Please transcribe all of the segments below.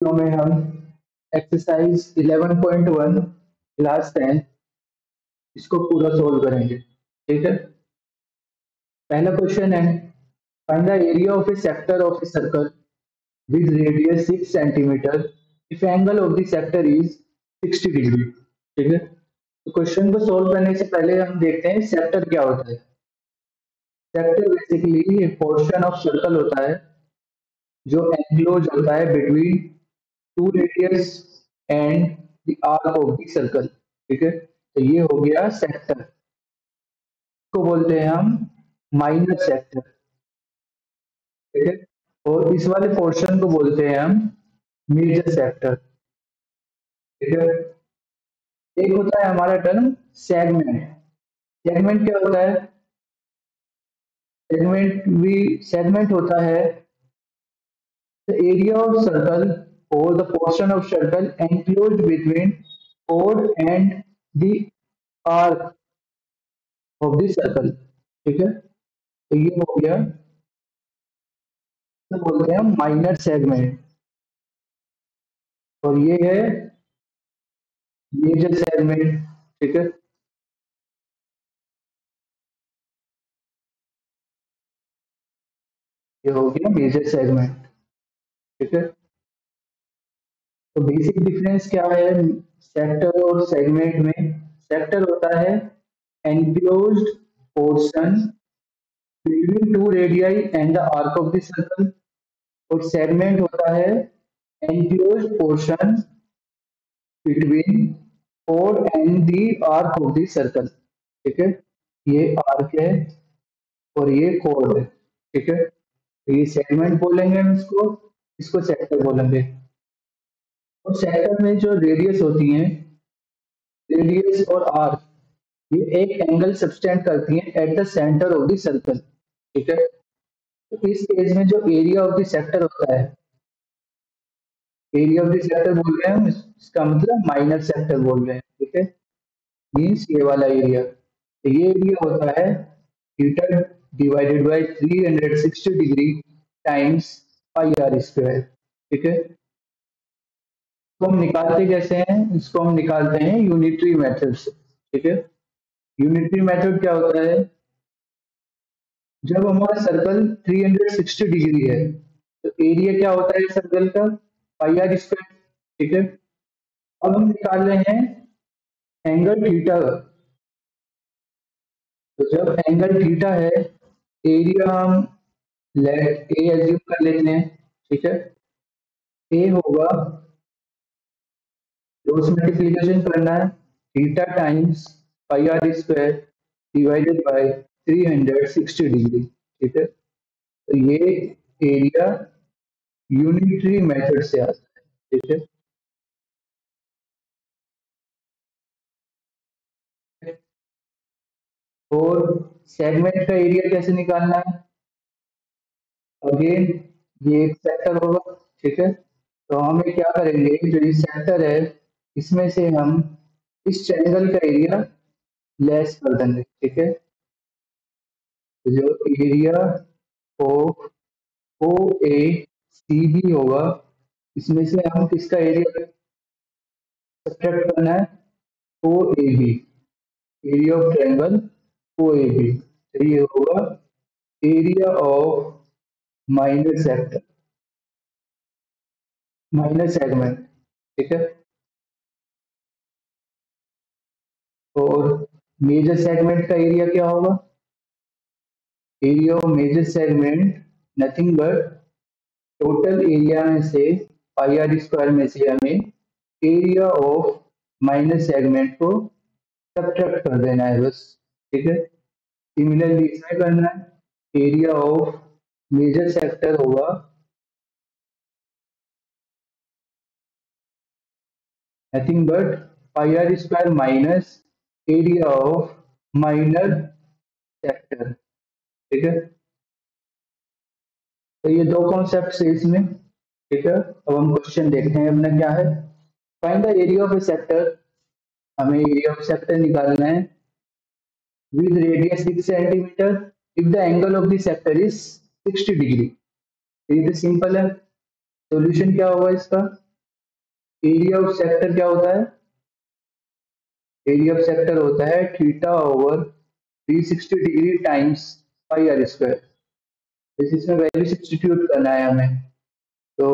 Video में हम exercise 11.1 class 10 इसको पूरा सोल्व करेंगे। ठीक है, पहला क्वेश्चन है find the area of a sector of a circle with radius 6 centimetre if angle of the sector is 60 degree. ठीक है, तो क्वेश्चन को सोल्व करने से पहले हम देखते हैं सेक्टर क्या होता है। सेक्टर बेसिकली एक पोर्शन ऑफ सर्कल होता है जो एनक्लोज होता है between two radius and the arc of the circle. ठीक है, तो ये हो गया सेक्टर, को बोलते हैं हम माइनर सेक्टर। ठीक है, और इस वाले पोर्शन को बोलते हैं हम मेजर सेक्टर। ठीक है, एक होता है हमारा टर्म सेगमेंट। सेगमेंट क्या होता है? सेगमेंट होता है द एरिया ऑफ सर्कल और the portion of circle enclosed between chord and the arc of the circle. ठीक है, तो ये हो गया, तो बोलते हैं माइनर सेगमेंट, और ये है मेजर सेगमेंट। ठीक है, ये हो गया मेजर सेगमेंट। ठीक है, तो बेसिक डिफरेंस क्या है सेक्टर और सेगमेंट में? सेक्टर होता है enclosed portion between two radii and the arc of the circle, और सेगमेंट होता है enclosed portion between code and the arc of the circle. ठीक है, ये आर्क है और ये कोड है। ठीक है, तो ये सेगमेंट बोलेंगे हम इसको, इसको सेक्टर बोलेंगे। और सेक्टर में जो रेडियस होती है, रेडियस और आर्क, ये एक एंगल सब्सटेंड करती हैं at the centre of the circle. ठीक है, तो इस केस में जो एरिया ऑफ द सेक्टर होता है, एरिया ऑफ द सेक्टर बोल रहे हैं हम, इसका मतलब माइनर सेक्टर बोल रहे हैं। ठीक है, मीन्स ये वाला एरिया, तो ये एरिया होता है theta divided by 360 degree times pi r square. ठीक है, तो हम निकालते कैसे हैं? इसको हम निकालते हैं यूनिटरी मेथड से। ठीक है, यूनिटरी मेथड क्या होता है? जब हमारा सर्कल 360 डिग्री है तो एरिया क्या होता है सर्कल का? पाई आर स्क्वायर। ठीक है, अब हम निकाल रहे हैं एंगल थीटा का। तो जब एंगल थीटा है, एरिया हम लेट ए एज्यूम कर लेते हैं। ठीक है, ए होगा, क्रॉस मल्टीप्लिकेशन करना है, theta times pi r square divided by 360 degree. ठीक है, तो ये एरिया यूनिटरी मेथड से आता है। ठीक है, और सेगमेंट का एरिया कैसे निकालना है? अगेन ये एक सेक्टर होगा। ठीक है, तो हमें क्या करेंगे, जो ये सेक्टर है इसमें से हम इस ट्रायंगल का एरिया लेस कर देंगे। ठीक है, तो जो area of O A C B होगा, इसमें से हम किसका एरिया सब्ट्रैक्ट करना है? O A B, area of triangle O A B. तो ये होगा area of minor sector, minor segment. ठीक है, और मेजर सेगमेंट का एरिया क्या होगा? Area of major segment nothing but total area में से पाई आर स्क्वायर में से हमें एरिया ऑफ माइनर सेगमेंट को सब्ट्रैक्ट कर देना है बस। ठीक है, सिमिलरली इसमें करना है, एरिया ऑफ मेजर सेक्टर होगा nothing but pi r square minus area of minor sector. ठीक है, तो ये दो कॉन्सेप्ट है इसमें। ठीक है, अब हम क्वेश्चन देखते हैं अपना क्या है। Find the area of a sector, हमें एरिया ऑफ सेक्टर निकालना है with radius 6 centimeter if the angle of the sector is 60 degree. ये तो सिंपल है, सॉल्यूशन क्या होगा इसका? एरिया ऑफ सेक्टर क्या होता है? एरिया ऑफ सेक्टर होता है theta over 360 degree times pi r square. इसमें वैल्यू सब्स्टिट्यूट करना है हमें। तो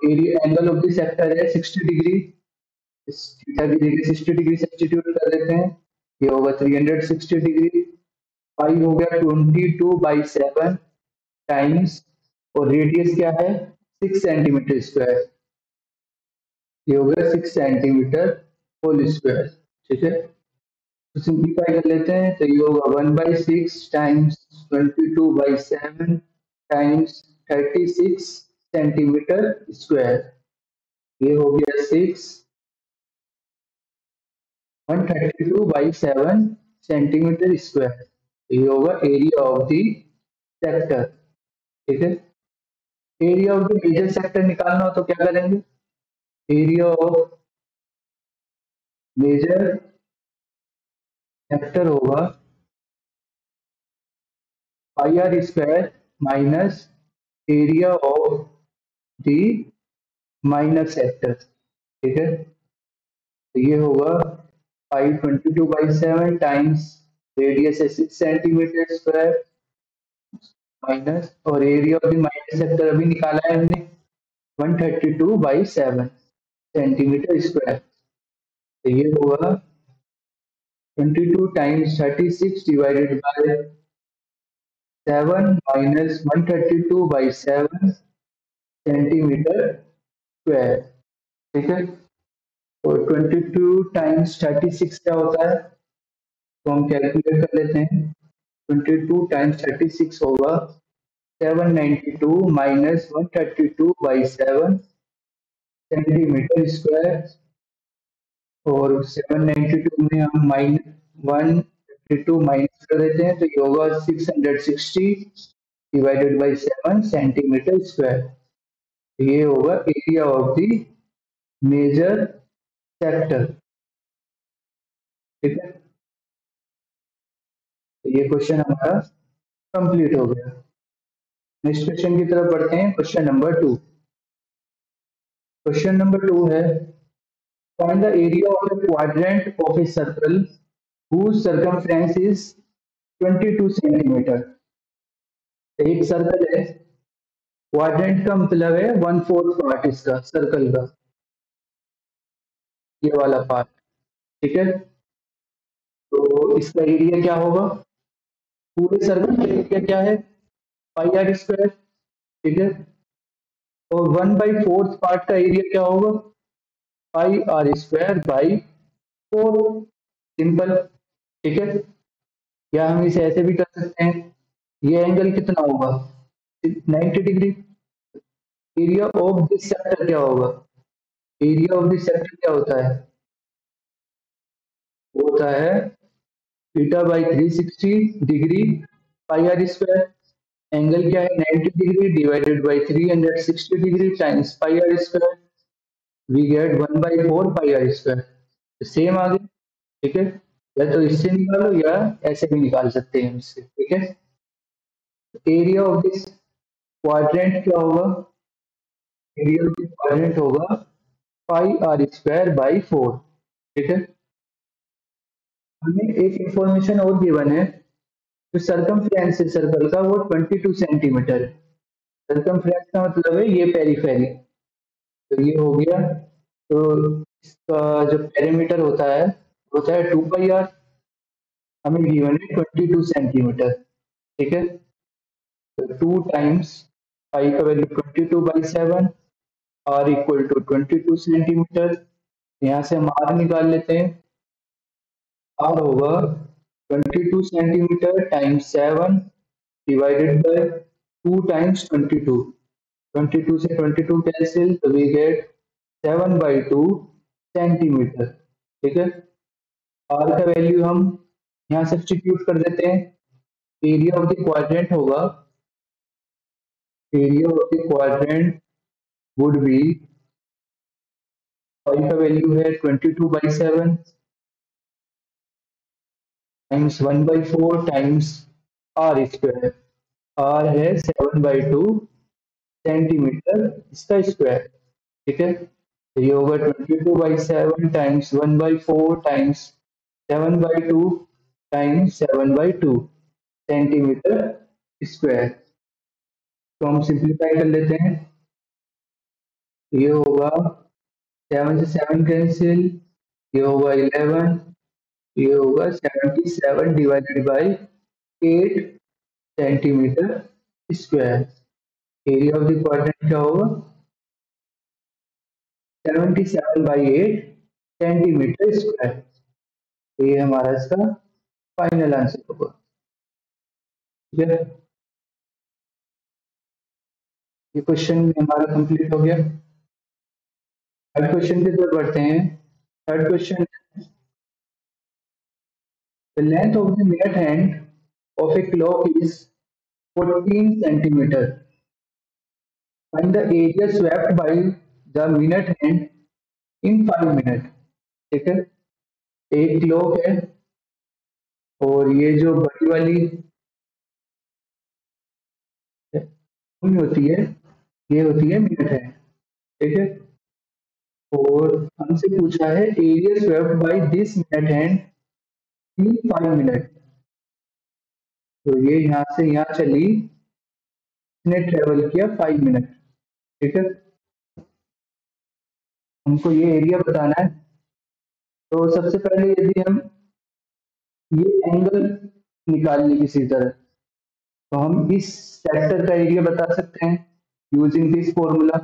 area angle of the sector है 60 डिग्री, इस थीटा की जगह 60 डिग्री सब्स्टिट्यूट कर देते हैं, ये होगा 360 डिग्री। पाई हो गया 22/7 टाइम्स, और रेडियस क्या है 6 सेंटीमीटर स्क्वायर, ये हो गया 6 सेंटीमीटर होल स्क्वायर। ठीक है, तो सिंप्लीफाई कर लेते हैं, तो ये होगा 1/6 टाइम्स 22/7 टाइम्स 36 सेंटीमीटर स्क्वायर, ये हो गया 132/7 सेंटीमीटर स्क्वायर, ये होगा एरिया ऑफ द सेक्टर। ठीक है, area of the major sector निकालना हो तो क्या करेंगे? एरिया ऑफ मेजर सेक्टर होगा pi r square minus area of the minor sector. ठीक है, तो ये होगा 522/7 टाइम्स रेडियस है 6 सेंटीमीटर स्क्वायर माइनस, और area of the minor sector अभी निकाला है हमने 132/7 सेंटीमीटर स्क्वायर, तो ये होगा 22 times 36 divided by 7 minus 132/7 centimetre square. ठीक है, तो 22 टाइम्स 36 क्या होता है, तो हम कैलकुलेट कर लेते हैं। 22 टाइम्स 36 होगा 792 माइनस 132/7 सेंटीमीटर स्क्वायर, और 792 में हम -152 माइनस कर देते हैं, तो ये होगा 660 डिवाइडेड बाई 7 सेंटीमीटर स्क्वायर, ये होगा area of the major sector. ठीक है, तो ये क्वेश्चन हमारा कंप्लीट हो गया। नेक्स्ट क्वेश्चन की तरफ बढ़ते हैं, क्वेश्चन नंबर 2। क्वेश्चन नंबर 2 है, find the area of a quadrant of a circle whose circumference is 22 centimetre. एक सर्कल है, क्वाड्रेंट का मतलब है 1/4 पार्ट इसका सर्कल का, ये वाला पार्ट। ठीक है, तो इसका एरिया क्या होगा? पूरे सर्कल का एरिया क्या है? पाई आर स्क्वायर। ठीक है, और 1/4 पार्ट का एरिया क्या होगा? Pi r square by 4। Simple. ठीक है, या हम इसे ऐसे भी कर सकते हैं, ये एंगल कितना होगा 90 degree. Area of this sector क्या होगा? एरिया ऑफ दिस सेक्टर क्या होता है? वो होता है theta by 360 degree pi r square, angle क्या है 90 degree divided by 360 degree times pi r square, we get 1/4 pi r square. Same आ गया। ठीक है, या तो इससे निकालो या ऐसे भी निकाल सकते हैं इससे। ठीक है, एरिया ऑफ दिस क्वाड्रेंट क्या होगा? एरिया ऑफ दिस क्वाड्रेंट होगा पाई आर स्क्वायर बाई 4। ठीक है, हमें एक इंफॉर्मेशन और गिवन है, जो सरकमफ्रेंस है सर्कल का वो 22 सेंटीमीटर है। सरकमफ्रेंस का मतलब है ये पेरीफेरी, तो ये हो गया। तो इसका जो पेरीमीटर होता है 2πr, हमें गिवन है 22 सेंटीमीटर। ठीक है, तो 2 टाइम्स पाई का value 22/7, r equal to 22 centimetre. यहाँ से हम आर निकाल लेते हैं, आर होगा 22 centimetre times 7 divided by 2 times 22। 22 से 22 कैंसिल, तो वी गेट 7/2 सेंटीमीटर। ठीक है, आर का वैल्यू हम यहाँ सब्स्टिट्यूट कर देते हैं। एरिया ऑफ द क्वाड्रेंट होगा, area of the quadrant would be, pi का वैल्यू है 22/7 times 1/4 times r square, r है 7/2 सेंटीमीटर इसका स्क्वायर। ठीक है, ये होगा 22/7 times 1/4 times 7/2 times 7/2 centimetre square. तो हम सिंप्लीफाई कर लेते हैं। ये होगा 7 से 7 कैंसिल, ये होगा 11, ये होगा 77 divided by 8 centimetre square. Area of the quadrant क्या होगा 77/8 सेंटीमीटर स्क्वायर। ये हमारा इसका फाइनल आंसर होगा। ठीक है, ये क्वेश्चन हमारा कंप्लीट हो गया। थर्ड क्वेश्चन की तरफ बढ़ते हैं। Third question, the length of the minute hand of a clock is 14 centimeter. Find the area swept by the minute hand in 5 minutes. ठीक है, एक क्लॉक है और ये जो बड़ी वाली होती है ये होती है मिनट हैंड। ठीक है, और हमसे पूछा है area swept by this minute hand in 5 minute. तो ये यहाँ से यहाँ चली, इसने ट्रेवल किया 5 मिनट। ठीक है, हमको ये एरिया बताना है। तो सबसे पहले यदि हम ये एंगल निकाल ली किसी तरह, तो हम इस सेक्टर का एरिया बता सकते हैं using this formula,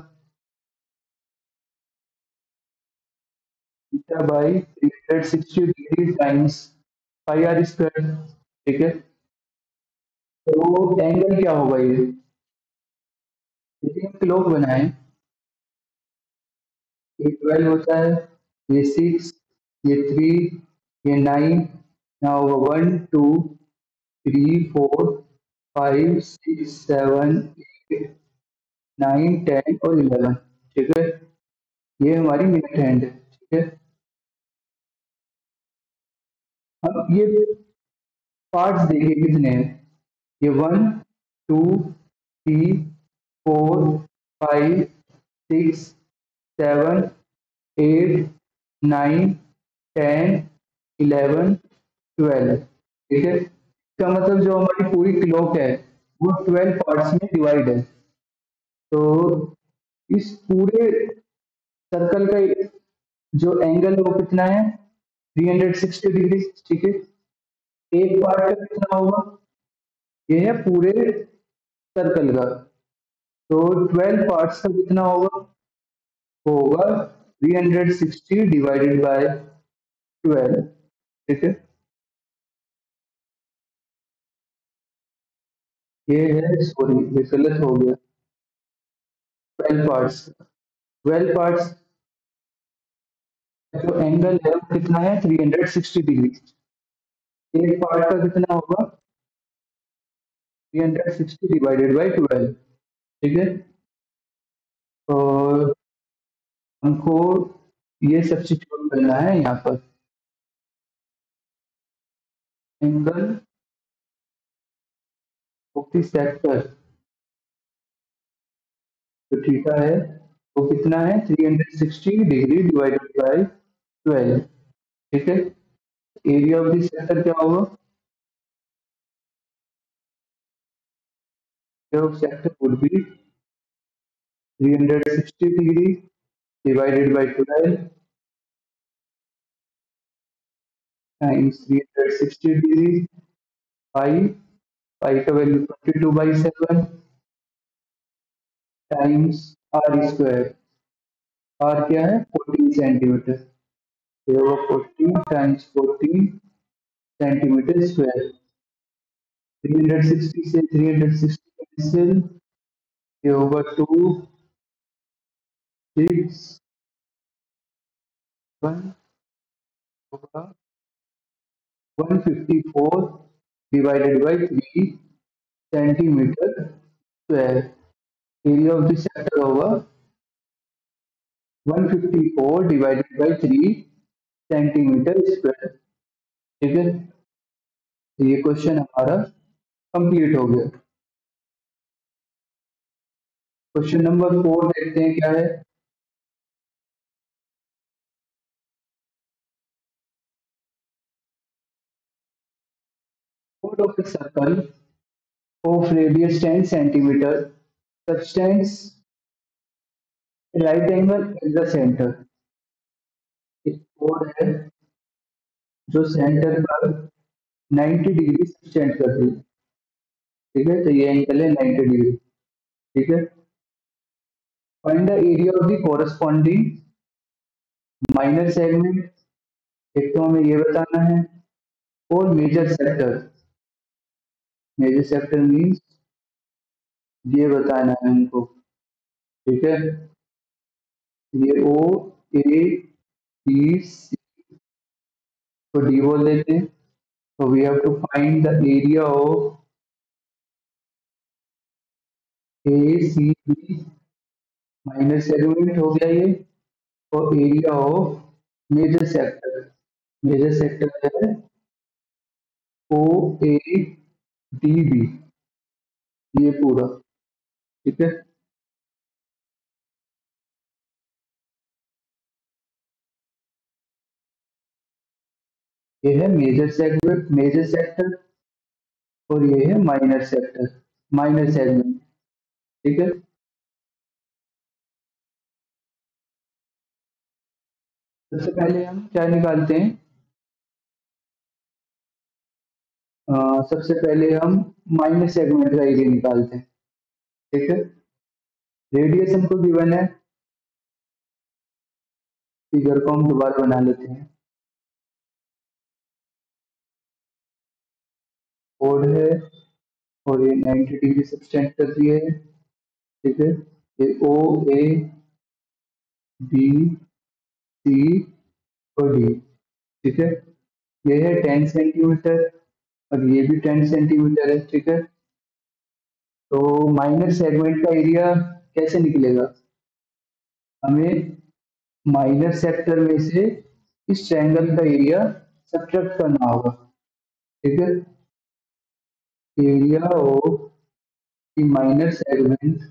theta by 360 degree times pi r square. ठीक है, तो एंगल क्या होगा यदि हम क्लॉक बनाएं, ये 12 होता है, ये 6, ये 3, ये 9, यहाँ होगा 1 2 3 4 5 6 7 8 9 10 और 11। ठीक है, ये हमारी मिनट हैंड है। ठीक है, अब ये पार्ट्स देखिए कितने हैं, ये 1 2 3 4 5 6 7 8 9 10 11 12। ठीक है, इसका मतलब जो हमारी पूरी क्लॉक है वो 12 पार्ट्स में डिवाइड है। तो इस पूरे सर्कल का जो एंगल है वो कितना है 360 डिग्री। ठीक है, एक पार्ट का कितना होगा, ये है पूरे सर्कल का, तो 12 पार्ट्स का कितना होगा, वो होगा 360 डिवाइडेड बाय 12। ठीक है, ये है, सॉरी ये गलत हो गया, 12 पार्ट्स, 12 पार्ट्स जो एंगल है वो कितना है 360 डिग्री। एक पार्ट का कितना होगा 360 डिवाइडेड बाय 12। ठीक है, और हमको ये सब्स्टिट्यूट करना है यहाँ पर, एंगल ऑफ द सेक्टर जो थीटा है वो कितना है 360 डिग्री डिवाइडेड बाय 12। ठीक है, एरिया ऑफ द सेक्टर क्या होगा, area of sector would be 360 degree divided by 12 times 360 degree pi, pi का value 22/7 times r square. R क्या है 14 सेंटीमीटर, ये होगा 14 टाइम्स 14 सेंटीमीटर स्क्वायर। 360 से 360 कैंसिल, ये होगा 2 6 1 होगा 154 divided by 3 centimetre square. Area of the sector होगा 154 डिवाइडेड बाई 3 सेंटीमीटर स्क्वायर। ठीक है, तो ये क्वेश्चन हमारा कंप्लीट हो गया। क्वेश्चन नंबर 4 देखते हैं क्या है। chord of a circle of radius 10 centimeter subtends right angle at the center। एक chord है जो सेंटर पर 90 डिग्री सब्टेंड कर रही है, ठीक है, तो ये एंगल है 90 डिग्री, ठीक है। Find the area of the corresponding minor segment, एक तो हमें ये बताना है, और मेजर सेक्टर मीन्स ये बताना है हमको, ठीक है। ये ओ ए बी सी को डी बोल देते हैं, तो we have to find the area of A C B, minor segment हो गया ये, और एरिया ऑफ मेजर सेक्टर है ओ ए डी बी, ये पूरा, ठीक है। ये है मेजर सेक्टर, और ये है माइनर सेगमेंट, ठीक है। सबसे पहले हम क्या निकालते हैं, सबसे पहले हम माइनर सेगमेंट का एरिया निकालते हैं, ठीक है। रेडियस हमको गिवन है, फिगर को हम दोबारा बना लेते हैं, कोड है और ये 90 डिग्री सब्सटेंड कर दिए है, ठीक है। ये ओ ए बी सी और डी, ठीक है। ये है 10 सेंटीमीटर और ये भी 10 सेंटीमीटर है, ठीक है। तो माइनर सेगमेंट का एरिया कैसे निकलेगा, हमें माइनर सेक्टर में से इस ट्रायंगल का एरिया सब्ट्रैक्ट करना होगा, ठीक है। Area of the minor segment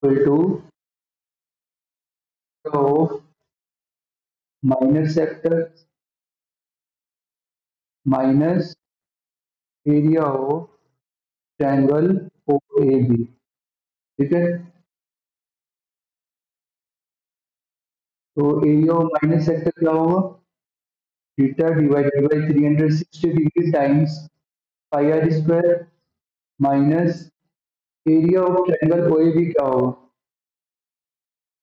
equal to of minor sector minus area of triangle O A B, ठीक है। तो एरिया ऑफ माइनर सेक्टर क्या होगा, theta divided by 360 degree times pi r square minus area of triangle O A B क्या होगा।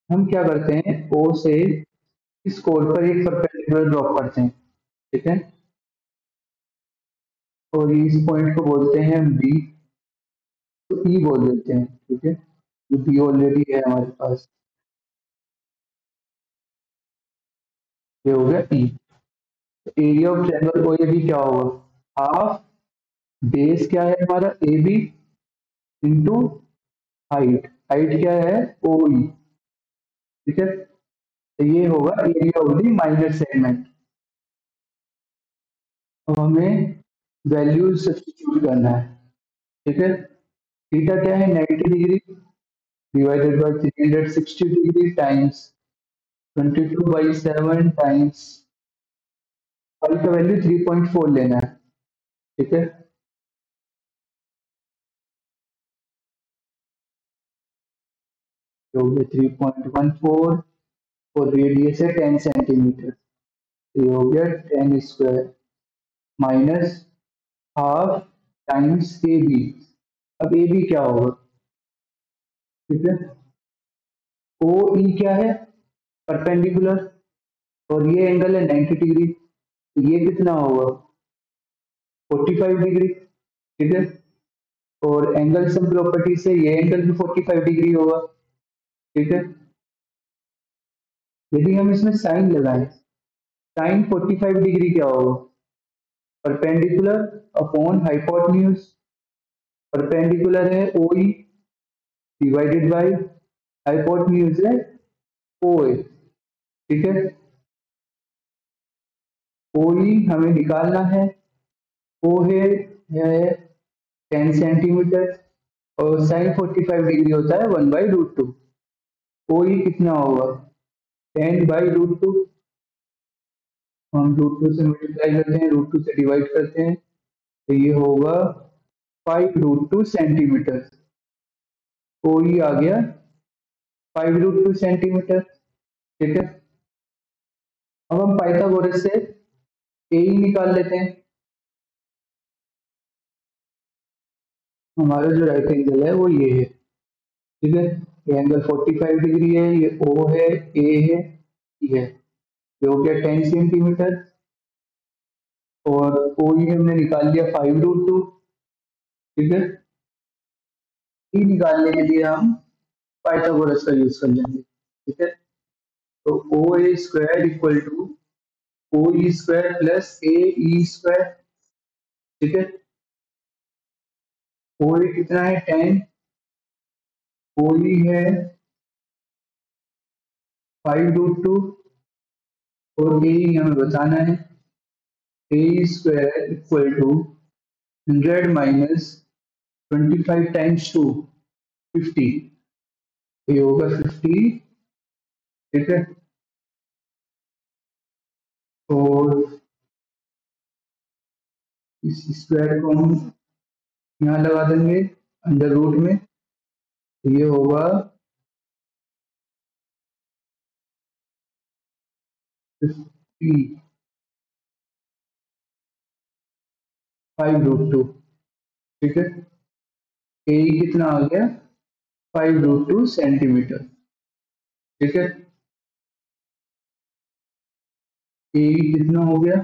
हम क्या करते हैं, ओ से इस कोड पर एक परपेंडिकुलर ड्रॉप करते हैं, ठीक है, और इस पॉइंट को बोलते हैं बी, तो ई बोल देते हैं, ठीक है, तो बी ऑलरेडी है हमारे पास, ये हो गया E. Area of triangle O A B क्या होगा, हाफ बेस क्या है हमारा A B into height, height क्या है ओ ई, ठीक है। तो ये होगा area of the minor segment. अब हमें वैल्यू सब्स्टिट्यूट करना है, ठीक है। थीटा क्या है 90 degree divided by 360 degree times 22/7 times pi का वैल्यू 3.4 लेना है, ठीक है। तो ये 3.14 और रेडियस है 10 सेंटीमीटर, तो ये हो गया 10 square minus half times A B. अब ए बी क्या होगा, ठीक है, ओ ई क्या है परपेंडिकुलर, और ये एंगल है 90 डिग्री, तो ये कितना होगा 45 डिग्री, ठीक है। और एंगल सम प्रॉपर्टी से ये एंगल भी 45 डिग्री होगा, ठीक है। यदि हम इसमें साइन लगाएं, साइन 45 डिग्री क्या होगा, परपेंडिकुलर अपॉन हाइपोटेन्यूज, परपेंडिकुलर है O E divided by hypotenuse है ओ ए, ठीक है। ओ ई हमें निकालना है, ओ है 10 सेंटीमीटर और साइन 45 डिग्री होता है 1/√2, ओ ई कितना होगा 10/√2, हम √2 से मल्टीप्लाई करते हैं, √2 से डिवाइड करते हैं, तो ये होगा 5√2 सेंटीमीटर। तो ये आ गया 5√2 सेंटीमीटर। ठीक है, अब हम पाइथागोरस से ए ही निकाल लेते हैं। हमारा जो राइट एंगल है वो ये है। ठीक है, ये एंगल 45 डिग्री है, ये ओ है, ए है, ये है, ये हो गया 10 सेंटीमीटर। और ओ ही हमने निकाल लिया 5√2। ठीक है, ई निकालने के लिए हम पाइथागोरस का यूज कर लेंगे। ठीक है, तो ओ ए square equal two O E square plus ए ई स्क्वायर। ठीक है, ओ ए कितना है 10, ओ ई है 5√2, और ए ई हमें बताना है। A square equal to 100 minus 25 times 2, 50, ये होगा 50। ठीक है, और इस स्क्वायर को हम यहाँ लगा देंगे अंडर रूट में, तो ये होगा 55√2। ठीक है, ए कितना आ गया 5√2 सेंटीमीटर। ठीक है, ए कितना हो गया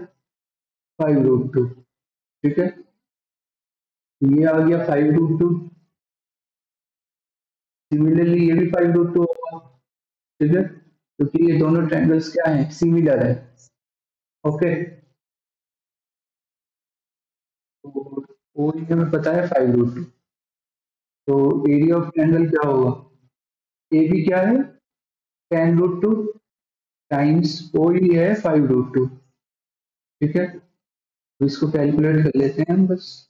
5√2। ठीक है, तो ये आ गया 5√2। सिमिलरली ये भी 5√2 होगा। ठीक है, क्योंकि ये दोनों ट्रायंगल्स क्या है, सिमिलर है। ओके, तो ओ हमें पता है 5√2, तो एरिया ऑफ ट्रायंगल क्या होगा, ए भी क्या है 10√2 टाइम्स ओ ही है 5√2। ठीक है, तो इसको कैलकुलेट कर लेते हैं हम बस।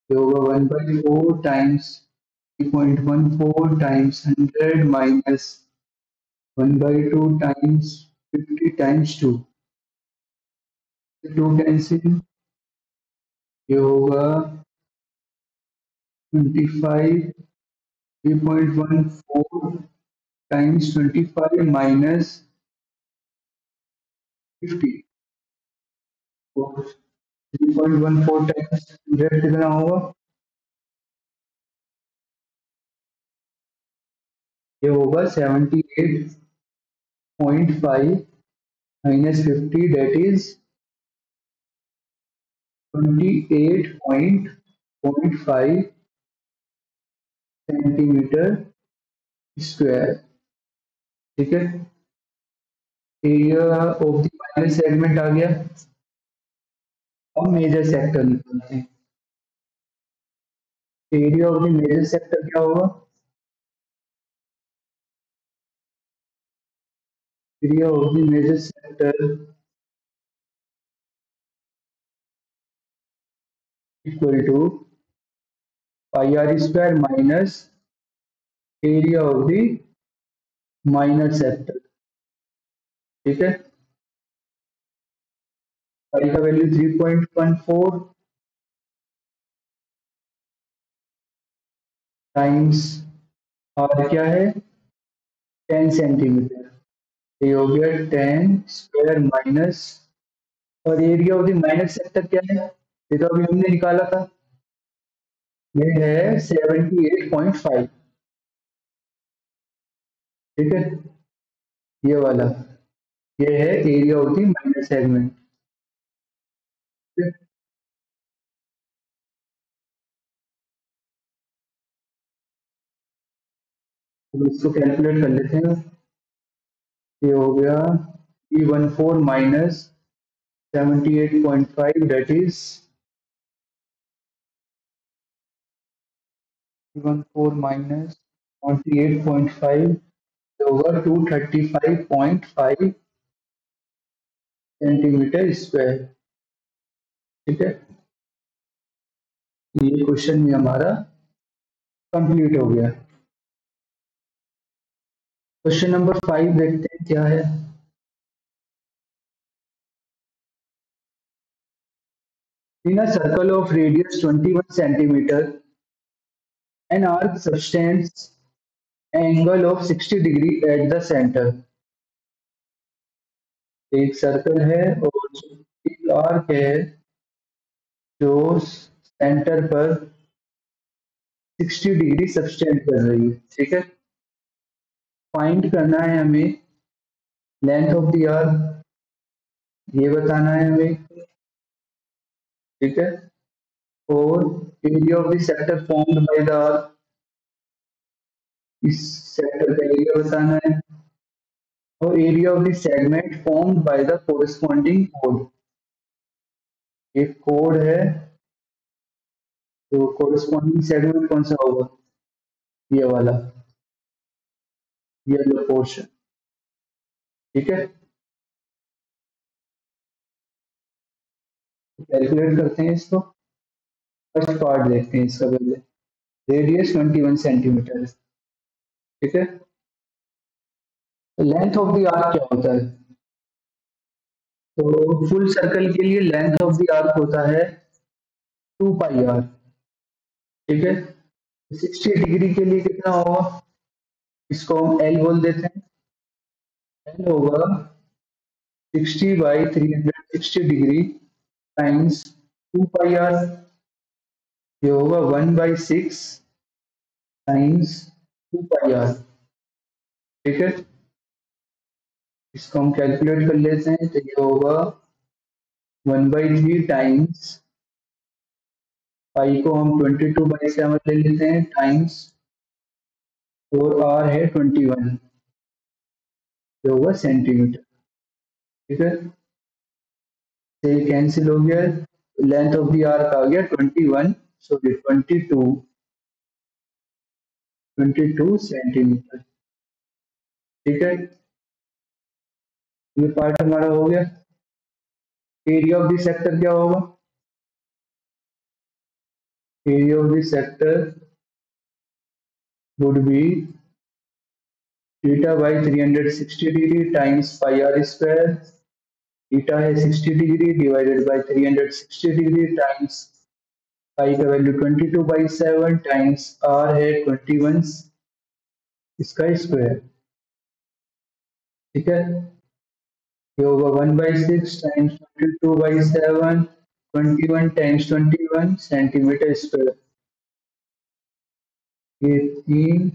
ये होगा 1/4 times 3.14 times 100 minus 1/2 times 50 times 2, 2 cancel, ये होगा 25, 3.14 टाइम्स 25 माइनस 50, 3.14 टाइम्स 100 कितना होगा, ये होगा 78.5 minus 50, that is 28.5 centimetre square. ठीक है, area of the minor segment आ गया। अब मेजर सेक्टर निकालते हैं। Area of the major sector क्या होगा, area of the major sector equal to pi r square minus area of the minor sector. ठीक है, पाई का वैल्यू 3.14 टाइम्स आर क्या है 10 सेंटीमीटर, ये हो गया 10 स्क्वायर माइनस, और area of the minor sector क्या है, ये तो अभी हमने निकाला था, ये है 78.5। ठीक है, ये वाला, ये है area of the minor segment. तो इसको कैलकुलेट कर लेते हैं। ये हो गया E14 minus 78.5, date is 14 minus 28.5 होगा 235.5 सेंटीमीटर स्क्वायर। ठीक है, ये क्वेश्चन भी हमारा कंप्लीट हो गया। क्वेश्चन नंबर 5 देखते हैं क्या है। In a circle of radius 21 centimeter, an arc subtends angle of 60 degree at the center. एक सर्कल है और एक आर्क है जो सेंटर पर 60 डिग्री सबटेंड कर रही है, ठीक है। फाइंड करना है हमें लेंथ ऑफ द आर्क, ये बताना है हमें, ठीक है। और area of the sector formed by the arc, इस सेक्टर का एरिया बताना है। और area of the segment formed by the corresponding code, एक कोड है तो कोरिस्पॉन्डिंग सेगमेंट कौन सा होगा, ये वाला, ये लो पोर्शन, ठीक है। कैलकुलेट करते हैं इसको। फर्स्ट पार्ट देखते हैं इसका पहले। रेडियस 21 सेंटीमीटर है, ठीक है। लेंथ ऑफ द आर्क क्या होता है, तो फुल सर्कल के लिए लेंथ ऑफ द आर्क होता है 2 पाई आर, ठीक है। 60 डिग्री के लिए कितना होगा, इसको हम एल बोल देते हैं। एल होगा 60 by 360 degree times 2 pi r, ये होगा 1/6 टाइम्स 2 पाई आर, ठीक है। इसको हम कैलकुलेट कर लेते हैं तो ये होगा 1/3 टाइम्स पाई को हम 22/7 ले लेते हैं टाइम्स, और आर है 21, ये होगा सेंटीमीटर, ठीक है। तो ये कैंसिल हो गया, लेंथ ऑफ द आर्क आ गया 21, सॉरी 22 सेंटीमीटर, ठीक है। ये पार्ट हमारा हो गया। एरिया ऑफ द सेक्टर क्या होगा, area of the sector would be theta by 360 degree times pi r square, theta है 60 degree divided by 360 degree times pi का वैल्यू 22/7 टाइम्स आर है 21 इसका स्क्वायर, ठीक है। ये होगा 1/6 टाइम्स 22/7, 21 टाइम्स 21 सेंटीमीटर स्क्वायर। ये 3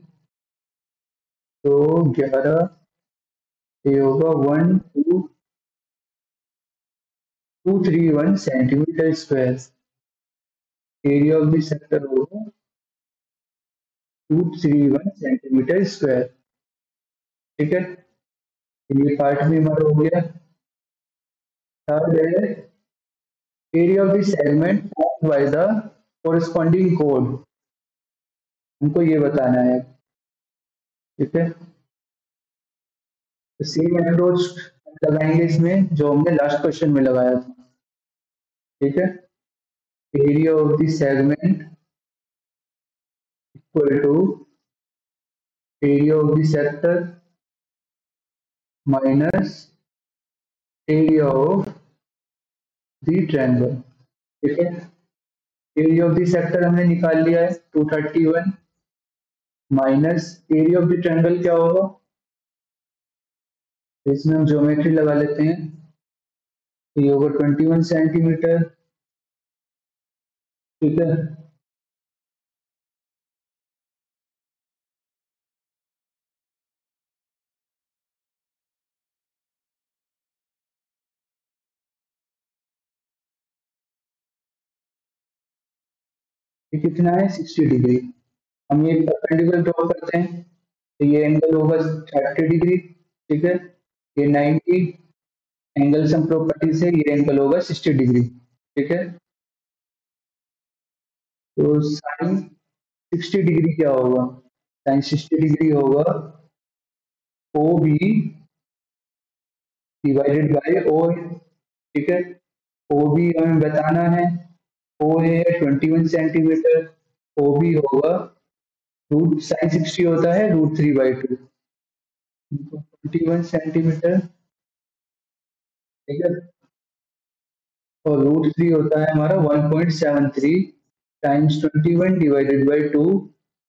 तो 11, ये होगा 12231 centimetre square. Area of the sector होगा 231 सेंटीमीटर स्क्वायर, ठीक है। ये पार्ट भी हमारा हो गया। थर्ड है area of the segment formed by the corresponding code, हमको ये बताना है, ठीक है। तो सेम अप्रोच लगाएंगे इसमें जो हमने लास्ट क्वेश्चन में लगाया था, ठीक है। Area of the segment equal to area of the sector minus area of the triangle, ठीक है। एरिया ऑफ द सेक्टर हमने निकाल लिया है 231 minus area of the triangle क्या होगा, इसमें हम ज्योमेट्री लगा लेते हैं। ये होगा 21 सेंटीमीटर, ठीक है। ये कितना है 60 डिग्री। हम ये परपेंडिकुलर ड्रॉ करते हैं तो ये एंगल होगा 30 डिग्री, ठीक है। ये 90 एंगल सम प्रॉपर्टी से ये एंगल होगा 60 डिग्री, ठीक है। तो साइन 60 डिग्री क्या होगा, साइन 60 डिग्री होगा ओ बी डिवाइडेड बाय ओ, ठीक है। ओ बी हमें बताना है, ओ है 21 सेंटीमीटर, ओ बी होगा रूट साइन 60 होता है √3/2, 21 सेंटीमीटर, ठीक है। और रूट 3 होता है हमारा 1.73 टाइम्स 21 डिवाइडेड बाई 2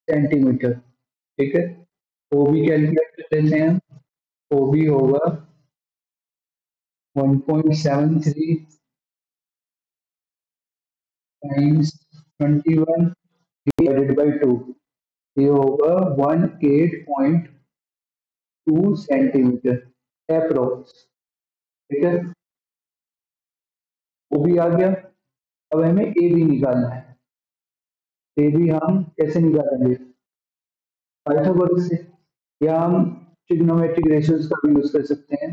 सेंटीमीटर। ठीक है, ओ बी कैलकुलेट कर लेते हैं। ओ बी होगा 1.73 टाइम्स 21 डिवाइडेड बाई 2, ये होगा 18.2 सेंटीमीटर अप्रोक्स। ठीक है, वो भी आ गया। अब हमें ए बी निकालना है। ए बी हम कैसे निकालेंगे? पाइथागोरस से, या हम ट्रिग्नोमेट्रिक रेशियोज का भी यूज कर सकते हैं।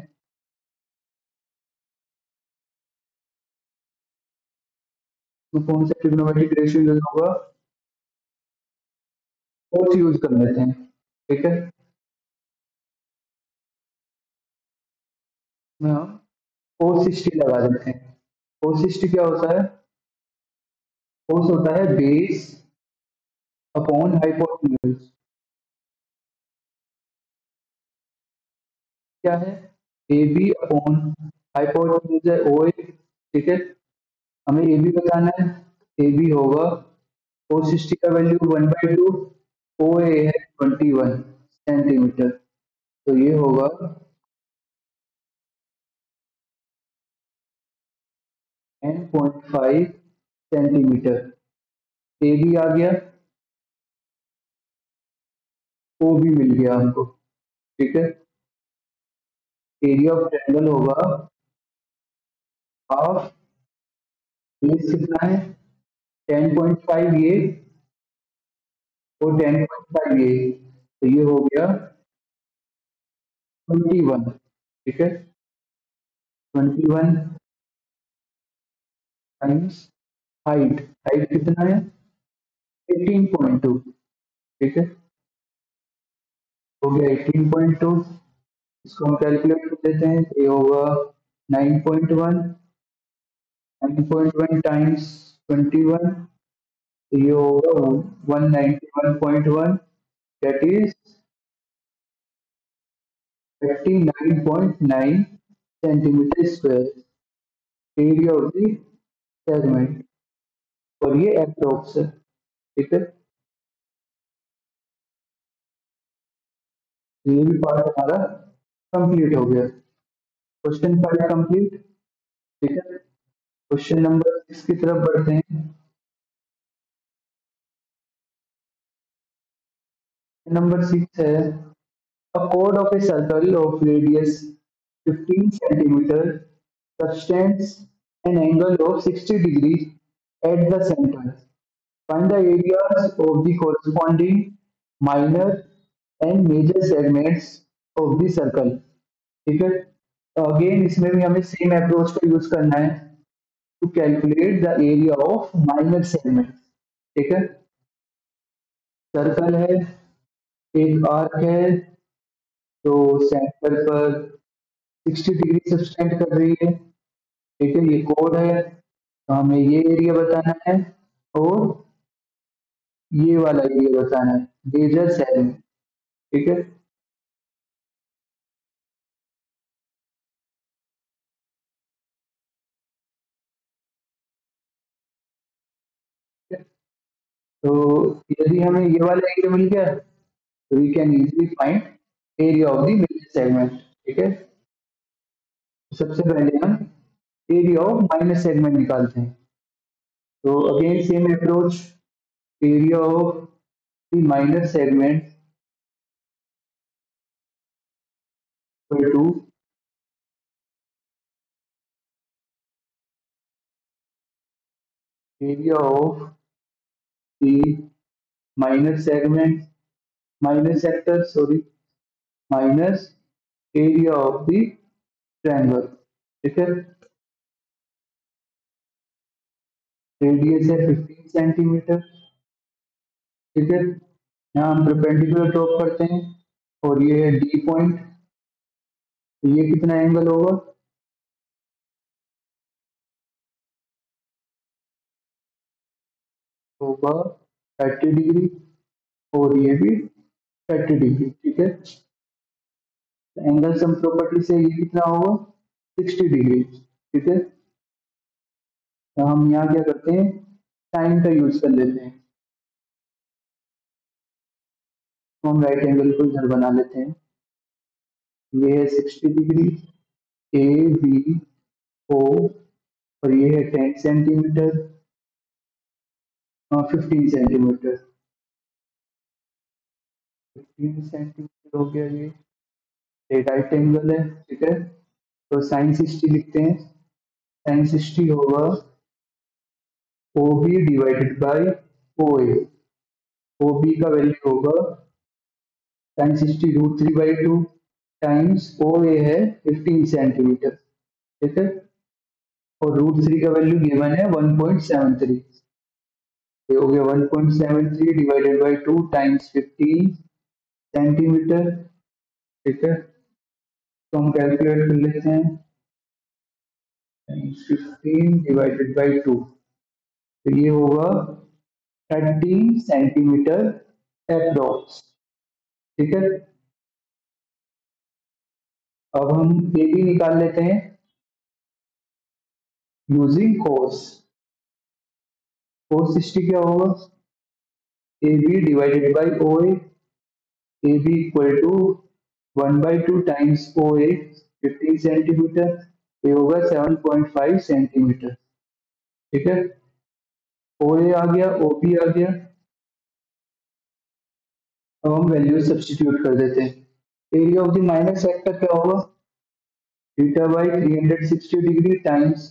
तो कौन सा ट्रिग्नोमेट्रिक रेशियो यूज होगा? कोस यूज कर लेते हैं। ठीक है, इसमें हम कोस 60 लगा देते हैं। कोस 60 क्या होता है? कोस होता है बेस अपॉन हाइपोटेन्यूज। क्या है? ए बी अपॉन हाइपोटेन्यूज है ओ ए। ठीक है, हमें ए बी बताना है। ए बी होगा कोस 60 का वैल्यू 1/2, ओ ए है 21 सेंटीमीटर, तो ये होगा 10.5 सेंटीमीटर। ए बी आ गया, ओ भी मिल गया हमको। ठीक है, एरिया ऑफ ट्रायंगल होगा हाफ, बेस कितना है 10.5 ये और 10.5 ये, तो ये हो गया 21। ठीक है, 21 टाइम्स हाइट, हाइट कितना है 18.2। ठीक है, हो गया 18.2। इसको हम कैलकुलेट कर देते हैं, ये होगा 9.1, 9.1 टाइम्स 21, तो ये होगा 191.1, that is 39.9 centimetre square area of the segment, और ये अप्रोक्स है। ठीक है, तो ये भी पार्ट हमारा कंप्लीट हो गया। Question 5 complete. ठीक है, क्वेश्चन नंबर 6 की तरफ बढ़ते हैं। नंबर 6 है, a chord of a circle of radius 15 centimeter subtends an angle of 60 degrees at the center. Find the areas of the corresponding minor and major segments of the circle. ठीक है, तो again इसमें भी हमें same approach का use करना है to calculate the area of minor segment. ठीक है, सर्कल है, एक आर्क है, तो सेंटर पर 60 डिग्री सब्सटेंड कर रही है। ठीक है, ये कोड है, तो हमें ये एरिया बताना है और ये वाला एरिया बताना है, मेजर सेगमेंट। ठीक है, तो यदि हमें ये वाला एरिया मिल गया तो we can easily find area of the major segment. ठीक है, सबसे पहले हम एरिया ऑफ माइनर सेगमेंट निकालते हैं। तो again same approach, area of the minor segment equal to area of the minor segment, minor sector sorry, minus area of the triangle. ठीक है, रेडियस है 15 सेंटीमीटर। ठीक है, यहाँ हम परपेंडिकुलर ड्रॉप करते हैं और ये है डी पॉइंट, तो ये कितना एंगल होगा? होगा 30 डिग्री, और ये भी 30 डिग्री। ठीक है, एंगल सम प्रॉपर्टी से ये कितना होगा 60 डिग्री। ठीक है, तो हम यहाँ क्या करते हैं, साइन का यूज कर लेते हैं। तो हम राइट एंगल को इधर बना लेते हैं। ये है 60 डिग्री, ए बी ओ, और ये है 10 सेंटीमीटर, 15 सेंटीमीटर, 15 सेंटीमीटर हो गया ये राइट एंगल है, ठीक है। तो साइन 60 लिखते हैं। साइन 60 होगा O B divided by O A. O B का वैल्यू होगा साइन 60 √3/2 टाइम्स ओ ए है 15 सेंटीमीटर, ठीक है। और √3 का वैल्यू गिवन है 1.73। ये हो गया 1.73 डिवाइडेड बाई 2 टाइम्स 15 सेंटीमीटर, ठीक है। तो हम कैलकुलेट कर लेते हैं, 15 डिवाइडेड बाई 2, तो ये होगा 30 सेंटीमीटर अप्रॉक्स, ठीक है। अब हम ए बी निकाल लेते हैं यूजिंग कोस। कोस 60 क्या होगा, A B divided by O A B equal to 1/2 times O A 15 centimetre, ये होगा 7.5 सेंटीमीटर, ठीक है। ओ ए आ गया, ओ बी आ गया। अब हम वैल्यू सब्स्टिट्यूट कर देते हैं। Area of the minus sector क्या होगा, theta by 360 degree times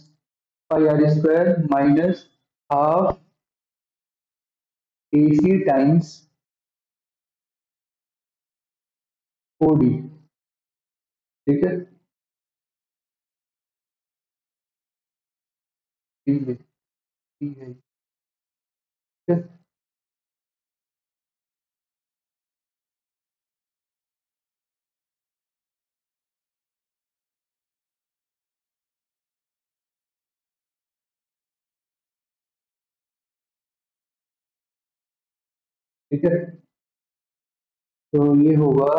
pi r square minus half A C times O D, ठीक है। ठीक है, ठीक है, ठीक है। ठीक है, तो ये होगा,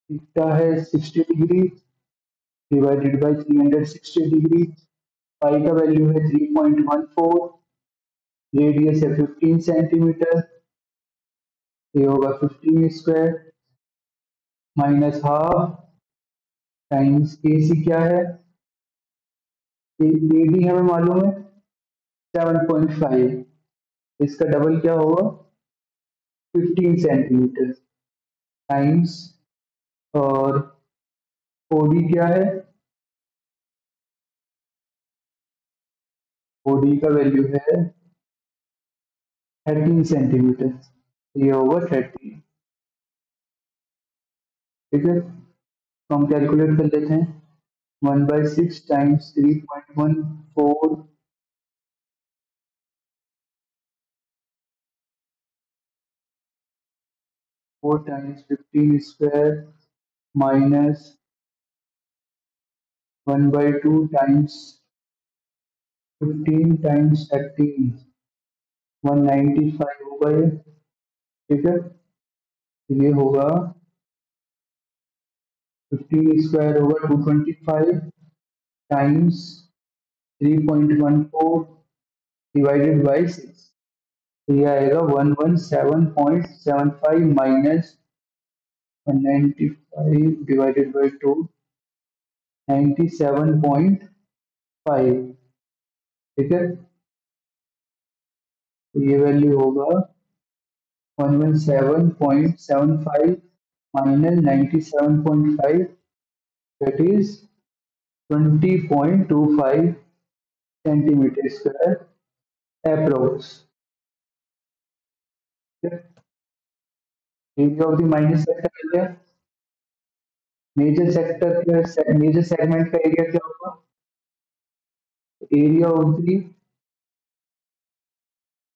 थीटा है 60 डिग्री डिवाइडेड बाई 360 डिग्री, पाई का वैल्यू है 3.14, रेडियस है 15 सेंटीमीटर, ये होगा 15 स्क्वायर माइनस हाफ टाइम्स ए सी क्या है, ए बी हमें मालूम है 7.5, इसका डबल क्या होगा 15 सेंटीमीटर टाइम्स, और ओडी क्या है, ओडी का वैल्यू है 13 सेंटीमीटर, ये होगा 30, ठीक है। तो हम कैलकुलेट कर लेते हैं, 1/6 times 3.14, 4 times 15 square minus 1/2 times 15 times 13, 195 होगा ये, ठीक है। ये होगा 15 स्क्वायर होगा 225 टाइम्स 3.14 डिवाइडेड बाई 6, ये आएगा 117.75 माइनस 195 डिवाइडेड बाई 2, 97.5, ठीक है। तो ये वैल्यू होगा 117.75 minus 97.5, that is 20.25 centimetre square approx, area of the minus sector मिल गया। मेजर सेक्टर, मेजर सेगमेंट का एरिया क्या होगा, area of the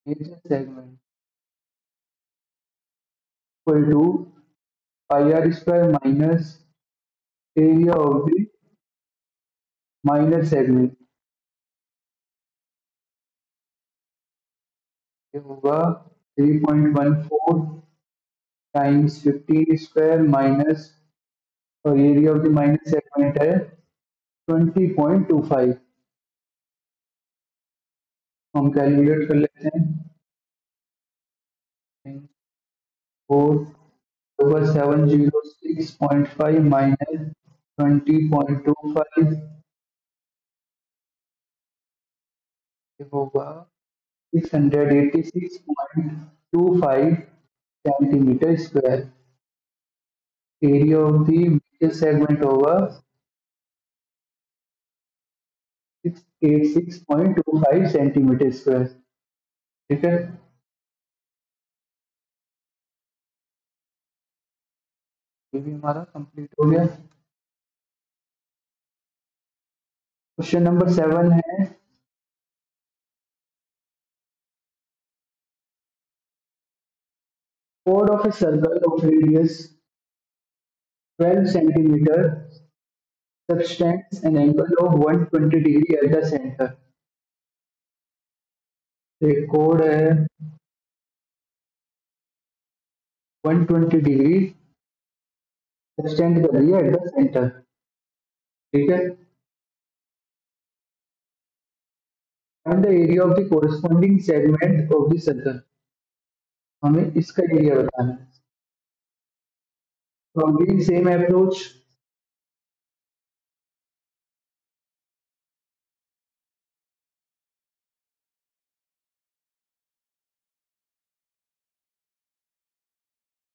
major segment equal to pi r square minus area of the minor segment, ये होगा 3.14 times 15 square minus, और area of the minus segment है 20.25, हम कैलकुलेट कर लेते हैं। 706.5 माइनस 20.25 होगा 686.25 centimetre square. Area of the middle segment होगा 686.25 सेंटीमीटर स्क्वायर। ठीक है, ये भी हमारा कंप्लीट हो गया। क्वेश्चन नंबर 7 है, chord of a circle of radius 12 centimeter subtends an angle of 120 degree at the center। एक कोड है 120 डिग्री सबटेंड कर रही है एट द सेंटर। ठीक है, find the area of the corresponding segment of the circle. हमें इसका area बताना है। तो again same approach,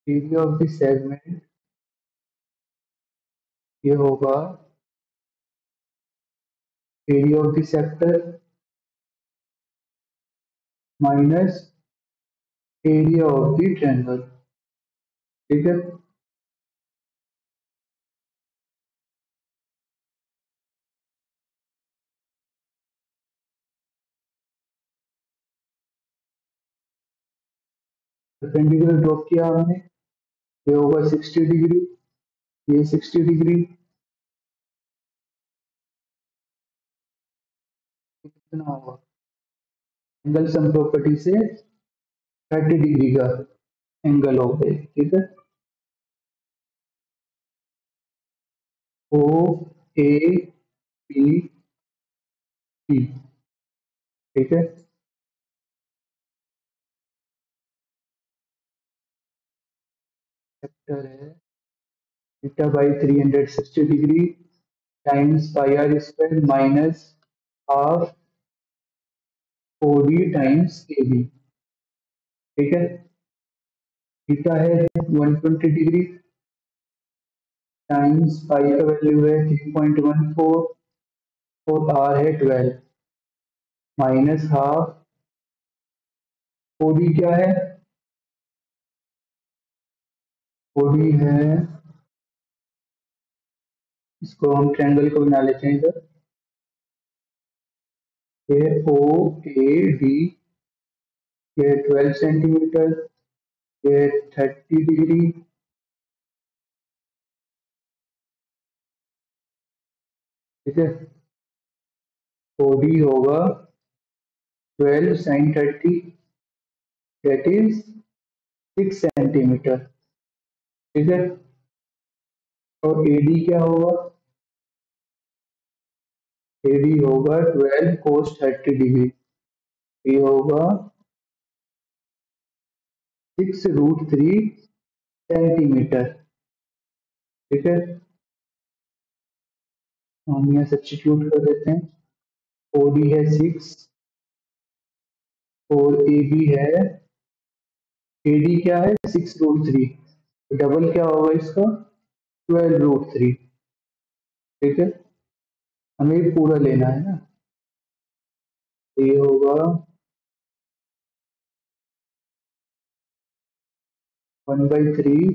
area of the segment ये होगा area of the sector minus area of the triangle. ठीक है, परपेंडिकुलर ड्रॉप किया हमने, ये होगा 60 डिग्री, ये 60 डिग्री, कितना होगा एंगल सम प्रॉपर्टी से 30 डिग्री का एंगल हो गए। ठीक है, ओ ए बी सी। ठीक है, सेक्टर है theta by 360 degree times pi r square minus half O D times A B. ठीक है, थीटा है 120 डिग्री टाइम्स पाई का वैल्यू है 3.14 और आर है 12 माइनस हाफ ओ डी क्या है, ओ डी है, इसको हम ट्रायंगल को बना लेते हैं इधर, ये ओ ए डी, ये 12 सेंटीमीटर, ये 30 डिग्री। ठीक है, ओ डी होगा 12 साइन 30 दैट इज 6 सेंटीमीटर। ठीक है, और एडी क्या होगा, एडी होगा 12 कोस 30 डिग्री, ये होगा 6√3 सेंटीमीटर। ठीक है, हम यहाँ सब्स्टिट्यूट कर देते हैं, ओडी है 6 और ए बी है, एडी क्या है 6√3, डबल क्या होगा इसका 12√3। ठीक है, हमें ये पूरा लेना है ना, ये होगा 1/3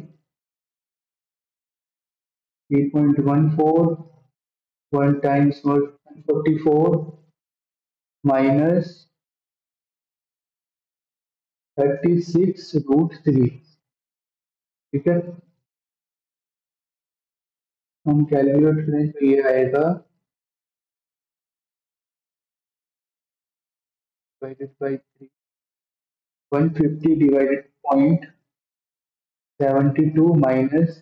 3.14 1 टाइम्स 144 माइनस 36√3। ठीक है, हम कैलकुलेट करें तो ये आएगा डिवाइडेड बाई 3 150 डिवाइडेड 0.72 माइनस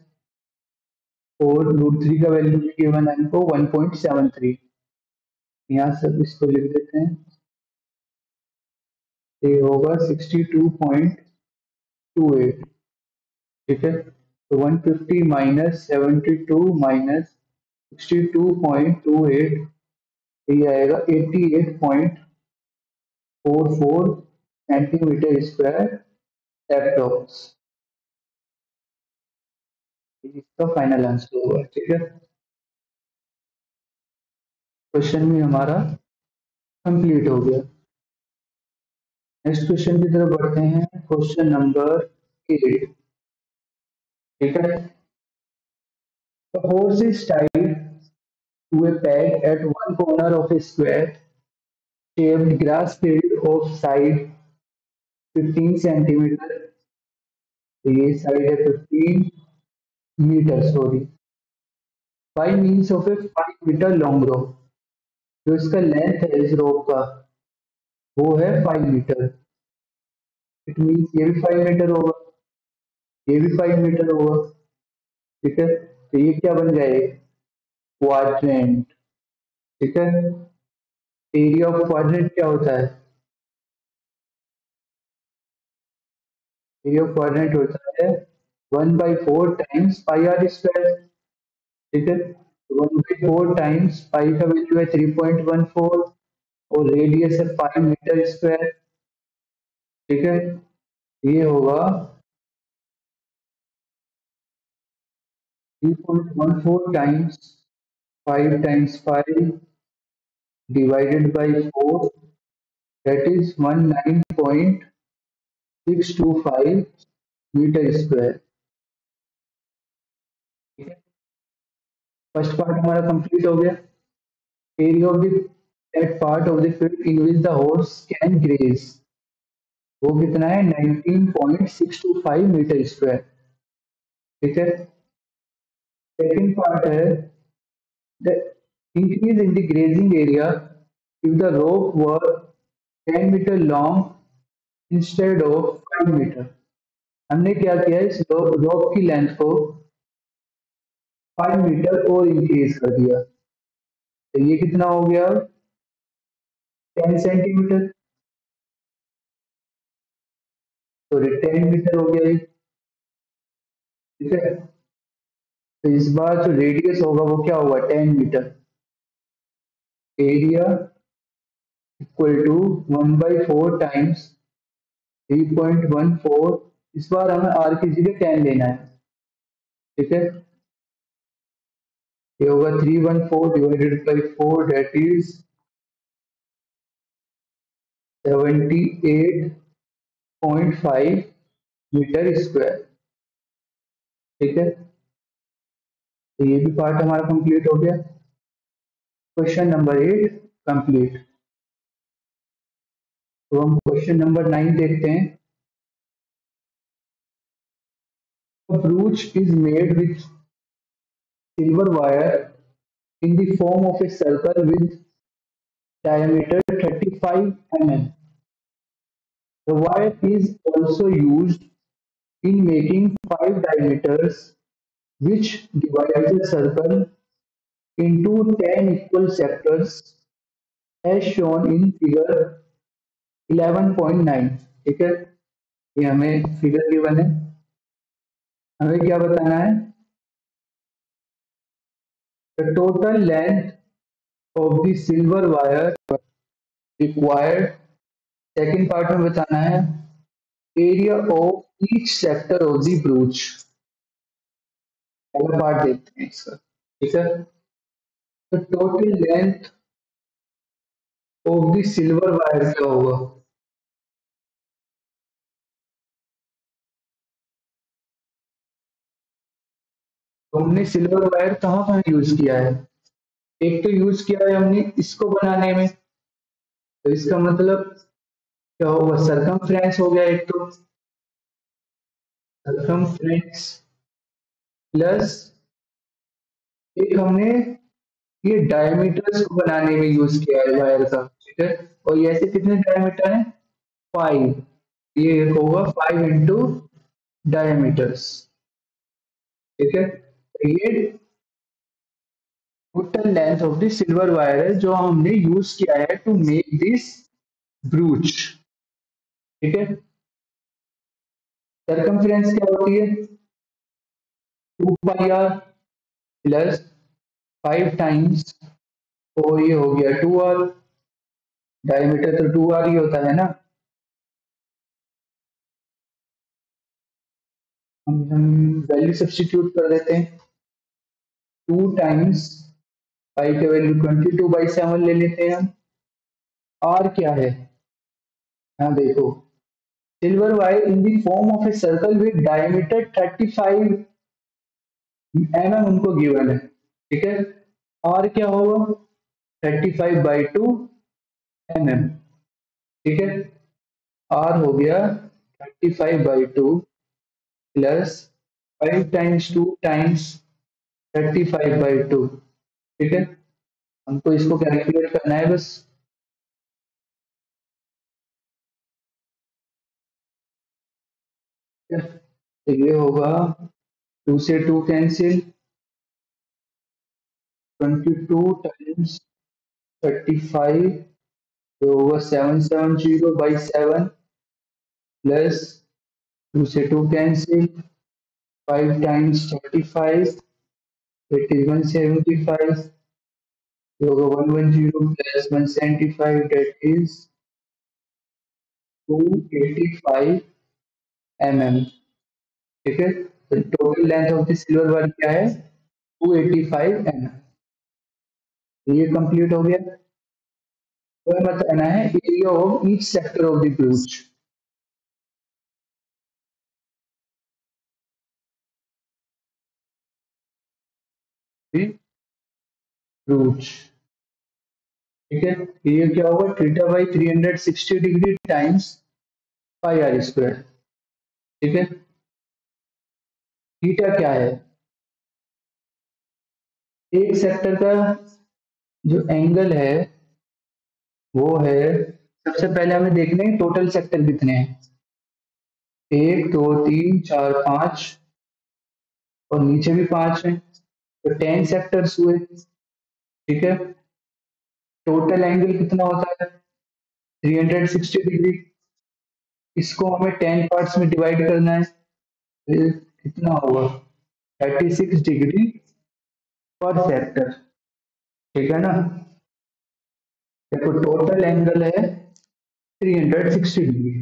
4√3 का वैल्यू भी गिवन है हमको 1.73। यहाँ सब इसको लिख देते हैं ये होगा 62.28, ठीक है। तो 150 माइनस 72 माइनस 62.28, ये आएगा 88.44 सेंटीमीटर स्क्वायर एप्रोक्स। इसका फाइनल आंसर होगा, ठीक है। क्वेश्चन भी हमारा कंप्लीट हो गया। नेक्स्ट क्वेश्चन की तरफ बढ़ते हैं, क्वेश्चन नंबर 8, ठीक है। The horse is tied to a peg at one corner of a square shaped grass field of side 15 centimeter, ये साइड है 15 metre sorry, by means of a 5 metre long rope। जो इसका length है इस रोप का वो है 5 मीटर। इट मीन्स ये भी 5 मीटर होगा, ये भी 5 मीटर होगा, ठीक है। तो ये क्या बन जाए, क्वाड्रेंट, ठीक है। एरिया ऑफ क्वाड्रेंट क्या होता है, एरिया ऑफ क्वाड्रेंट होता है 1/4 टाइम्स पाई आर स्क्वायर, ठीक है। 1/4 टाइम्स पाई का वैल्यू है 3.14 और रेडियस है 5 मीटर स्क्वायर, ठीक है। ये होगा 3.14 times 5 times 5 divided by 4, that is 19.625 metre square, ठीक है। फर्स्ट पार्ट हमारा कंप्लीट हो गया। Area of the that part of the field in which the horse can graze, वो कितना है 19.625 मीटर स्क्वायर, ठीक है। सेकेंड पार्ट है the increase in the grazing area if the rope were 10 metre long instead of 5 metre. हमने क्या किया, इस रोप की लेंथ को 5 मीटर और इंक्रीज कर दिया, तो ये कितना हो गया 10 सेंटीमीटर, सॉरी 10 मीटर हो गया ये, ठीक है। तो इस बार जो रेडियस होगा वो क्या होगा 10 metre, area equal to 1/4 times 3.14, इस बार हमें आर की जगह 10 लेना है, ठीक है। ये होगा 314 divided by 4, that is 78.5 metre square, ठीक है। तो ये भी पार्ट हमारा कंप्लीट हो गया। Question number 8 complete. तो हम क्वेश्चन नंबर 9 देखते हैं। A brooch is made with silver wire in the form of a circle with diameter 35 mm. The wire is also used in making 5 diameters which divide the circle into 10 equal sectors as shown in figure 11.9, ठीक है। ये हमें figure given है, हमें क्या बताना है, the total length of the silver wire required। Second part में बताना है area of each sector of the ब्रूच। पहला पार्ट देखते हैं इसका, ठीक है। तो total length of the silver wire क्या होगा, तो हमने सिल्वर वायर कहाँ कहाँ यूज किया है, एक तो यूज किया है हमने इसको बनाने में, तो इसका मतलब क्या होगा सरकमफ्रेंस हो गया, एक तो सरकमफ्रेंस प्लस एक हमने ये डायमीटर्स को बनाने में यूज किया है वायर का, ठीक है। और ये ऐसे कितने डायमीटर है 5, ये होगा 5 इंटू डायमीटर्स, ठीक है। तो ये total length of the silver wire है जो हमने यूज किया है टू मेक दिस ब्रूच, ठीक है। सरकमफ्रेंस क्या होती है, 2 पाई आर प्लस 5 टाइम्स, तो ये हो गया 2 आर, डायमीटर तो 2 आर ही होता है ना। हम वैल्यू सब्स्टिट्यूट कर देते हैं, 2 टाइम्स पाई का वैल्यू 22/7 ले लेते हैं हम। आर क्या है, हाँ देखो, silver wire in the form of a circle with diameter 35 mm उनको गिवन है, ठीक है। आर क्या होगा, 35/2 mm, ठीक है। आर हो गया 35/2 प्लस 5 टाइम्स 2 टाइम्स 35/2, ठीक है। हमको इसको कैलकुलेट करना है बस। तो ये होगा 2 से 2 कैंसिल, 22 टाइम्स 35, तो होगा 770/7 प्लस 2 से 2 कैंसिल, 5 टाइम्स 35, इट इज 175, तो होगा 110 प्लस 175, दैट इज 285 mm, ठीक है। तो total length of the silver wire क्या है, 285 mm। ये कंप्लीट हो गया। तो हमें बताना है area of each sector of the ब्रूच, ब्रूच, ठीक है। ये क्या होगा, θ/360 डिग्री टाइम्स πr², ठीक है। थीटा क्या है, एक सेक्टर का जो एंगल है वो है, सबसे पहले हमें देखना है टोटल सेक्टर कितने हैं, 1 2 3 4 5, और नीचे भी 5 है, तो 10 सेक्टर्स हुए, ठीक है। टोटल एंगल कितना होता है, 360 डिग्री, इसको हमें 10 पार्ट्स में डिवाइड करना है, फिर कितना होगा, 36 डिग्री पर सेक्टर, ठीक है ना। देखो टोटल एंगल है 360 डिग्री,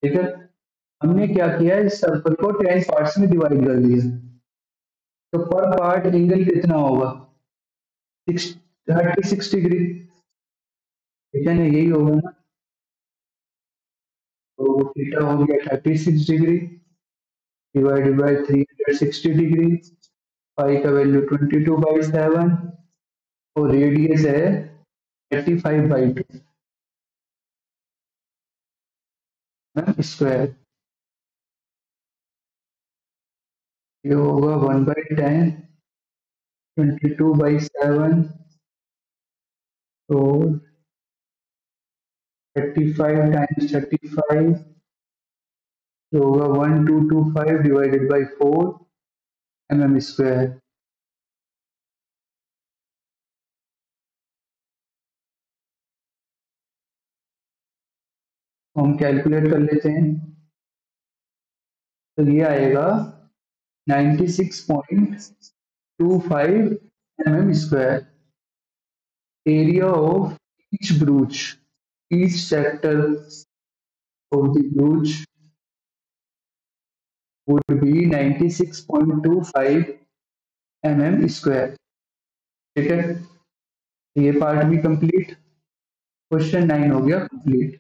ठीक है। हमने क्या किया, इस सर्कल को 10 पार्ट्स में डिवाइड कर दिया, तो पर पार्ट एंगल कितना होगा, 36 डिग्री, ठीक है ना, यही होगा ना। तो थीटा हो गया 36 डिग्री डिवाइडेड बाय 360 डिग्री, पाई का वैल्यू 22/7, और रेडियस है 35/2 स्क्वायर, ये होगा 1/10, 22/7, तो 35 टाइम्स 35, जो होगा 1225/4 mm²। हम कैलकुलेट कर लेते हैं, तो ये आएगा 96.25 mm²। Area of each ब्रूच, each sector of the ब्रूच would be 96.25 mm², ठीक है। ये पार्ट भी कंप्लीट, क्वेश्चन 9 हो गया कंप्लीट।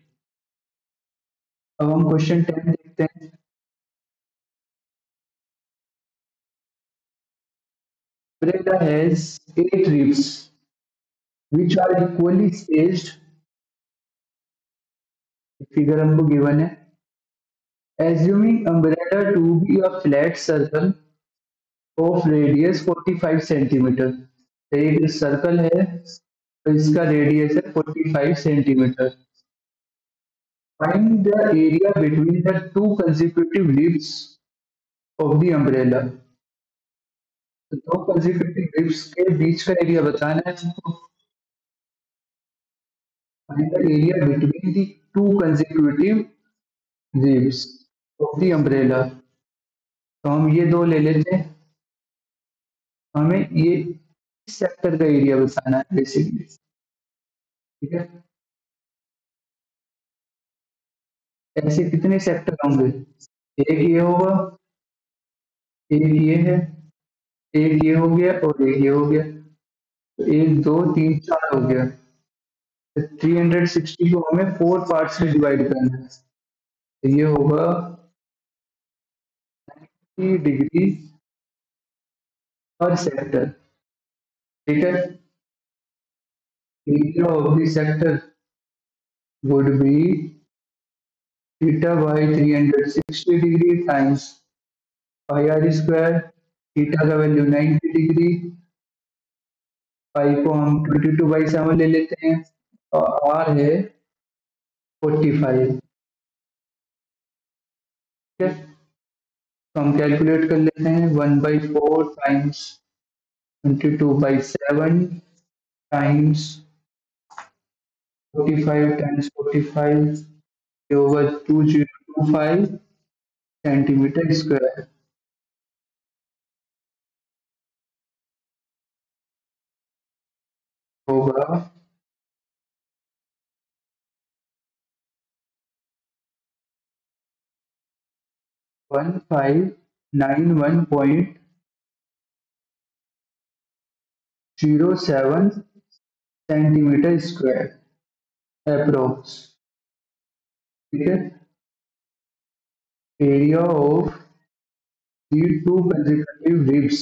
अब हम क्वेश्चन 10 देखते हैं। Umbrella has 8 ribs which are equally spaced, figure हमको गिवन है। Assuming umbrella to be a flat circle of radius 45 centimetre, एक सर्कल है तो इसका रेडियस है 45 centimetre. Find the area between the two consecutive leaves of the umbrella, तो दो consecutive leaves के बीच का एरिया बताना है हमको। Find the area between the two consecutive leaves of the umbrella. तो हम ये दो ले लेते हैं, हमें ये सेक्टर का एरिया बताना है बेसिकली। ठीक है, ऐसे कितने सेक्टर होंगे? एक ये होगा, एक ये है, एक ये हो गया और एक ये हो गया। तो एक दो तीन चार हो गया। तो 360 को हमें फोर पार्ट्स में डिवाइड करना है। तो ये होगा 90 डिग्री पर सेक्टर। ठीक है, area of the sector would be theta by 360 degree times pi r square. Theta का वैल्यू 90 डिग्री, पाई को हम 22/7 ले लेते हैं और आर है 45। ठीक है, तो हम कैलकुलेट कर लेते हैं 1/4 टाइम्स 22/7 टाइम्स 45 टाइम्स 45 होगा 2025 सेंटीमीटर स्क्वायर। होगा 1591.07 सेंटीमीटर स्क्वायर अप्रोक्स। ठीक है, area of the to consecutive ribs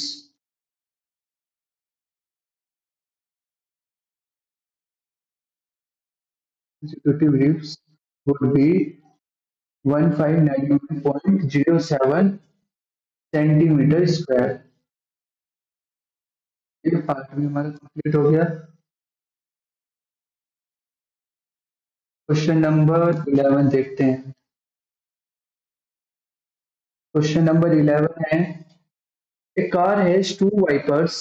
would be 1591.07 centimetre square. ये पार्ट भी हमारा कंप्लीट हो गया। क्वेश्चन नंबर 11 देखते हैं। क्वेश्चन नंबर 11 है, a car has two wipers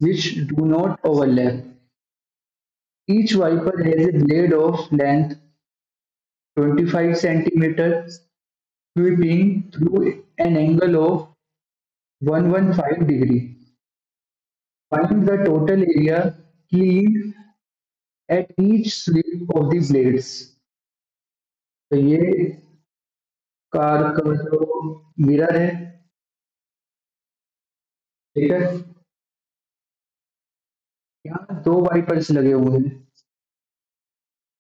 which do not overlap. Each wiper has a blade of length 25 centimeters sweeping through an angle of 115 degree. Find the total area cleaned at each sweep of the blades. तो ये car का जो mirror है, ठीक है, यहाँ दो wipers लगे हुए हैं।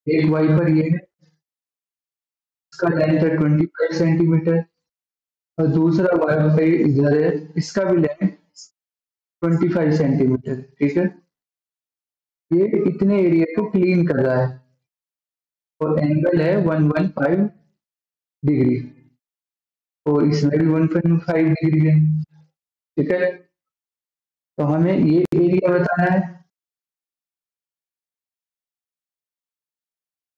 एक वाइपर ये है, इसका लेंथ है 25 सेंटीमीटर, और दूसरा वाइपर इधर है, इसका भी लेंथ 25 सेंटीमीटर। ठीक है, ये इतने एरिया को क्लीन कर रहा है और एंगल है 115 डिग्री, और इसमें भी 115 डिग्री है। ठीक है, तो हमें ये एरिया बताना है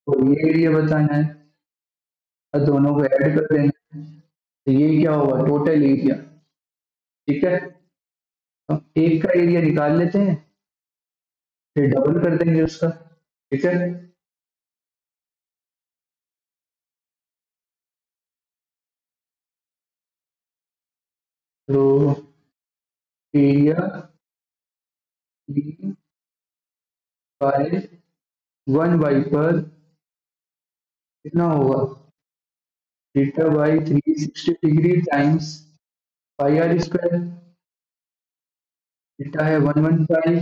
और ये एरिया बताना है, और दोनों को ऐड कर देना है। तो ये क्या होगा, टोटल एरिया। ठीक है, तो एक का एरिया निकाल लेते हैं, फिर डबल कर देंगे उसका। ठीक है, तो एरिया बाय वन वाइपर कितना होगा, theta by 360 degree times pi r square. Theta है 115,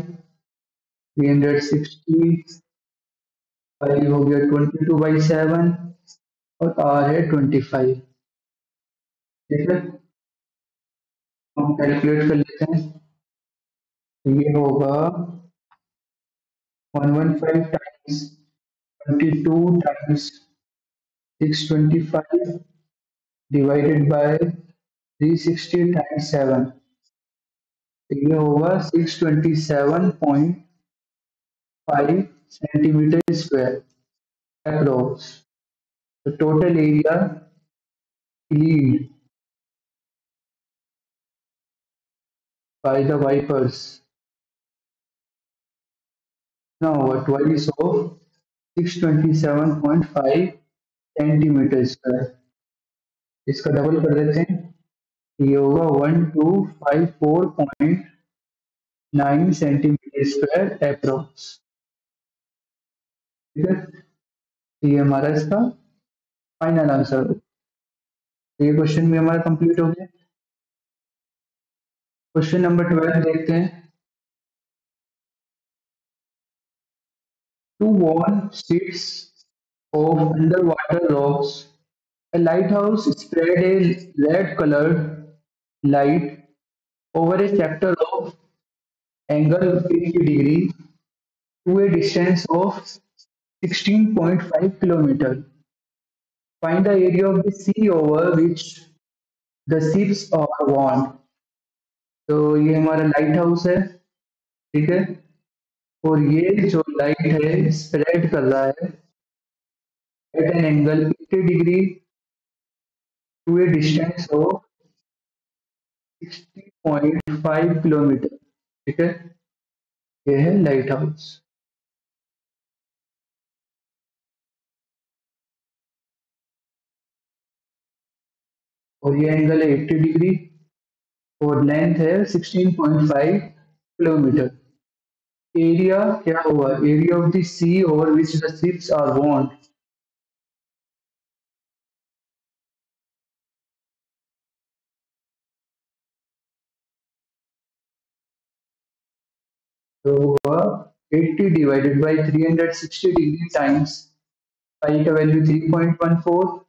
360 पाई हो गया 22/7 और आर है 25। ठीक है, हम कैलकुलेट कर लेते हैं। तो ये होगा 115 times 22 times 625 divided by 360 times 7। तो ये होगा 627.5 सेंटीमीटर स्क्वायर अप्रोक्स। तो total area cleaned by the wipers now twice of 627.5 centimetre square. इसका डबल कर देते हैं, ये होगा 1254.9 सेंटीमीटर स्क्वायर अप्रोक्स। ठीक है, तो ये हमारा इसका फाइनल आंसर। ये क्वेश्चन भी हमारा कंप्लीट हो गया। क्वेश्चन नंबर 12 देखते हैं। To warn ships of underwater rocks, a lighthouse spread a red colored light over a sector of angle 80 degree to a distance of 16.5 kilometer. Find the area of the sea over which the ships are warned. तो ये हमारा light house है, ठीक है, और ये जो light है स्प्रेड कर रहा है at an angle 80 degree to a distance of 60.5 kilometre. ठीक है, ये है लाइट हाउस। और ये एंगल है 80 डिग्री और लेंथ है 16.5 किलोमीटर। एरिया क्या हुआ, area of the sea over which the ships are warned. तो हुआ 80 divided by 360 degree times pi का value 3.14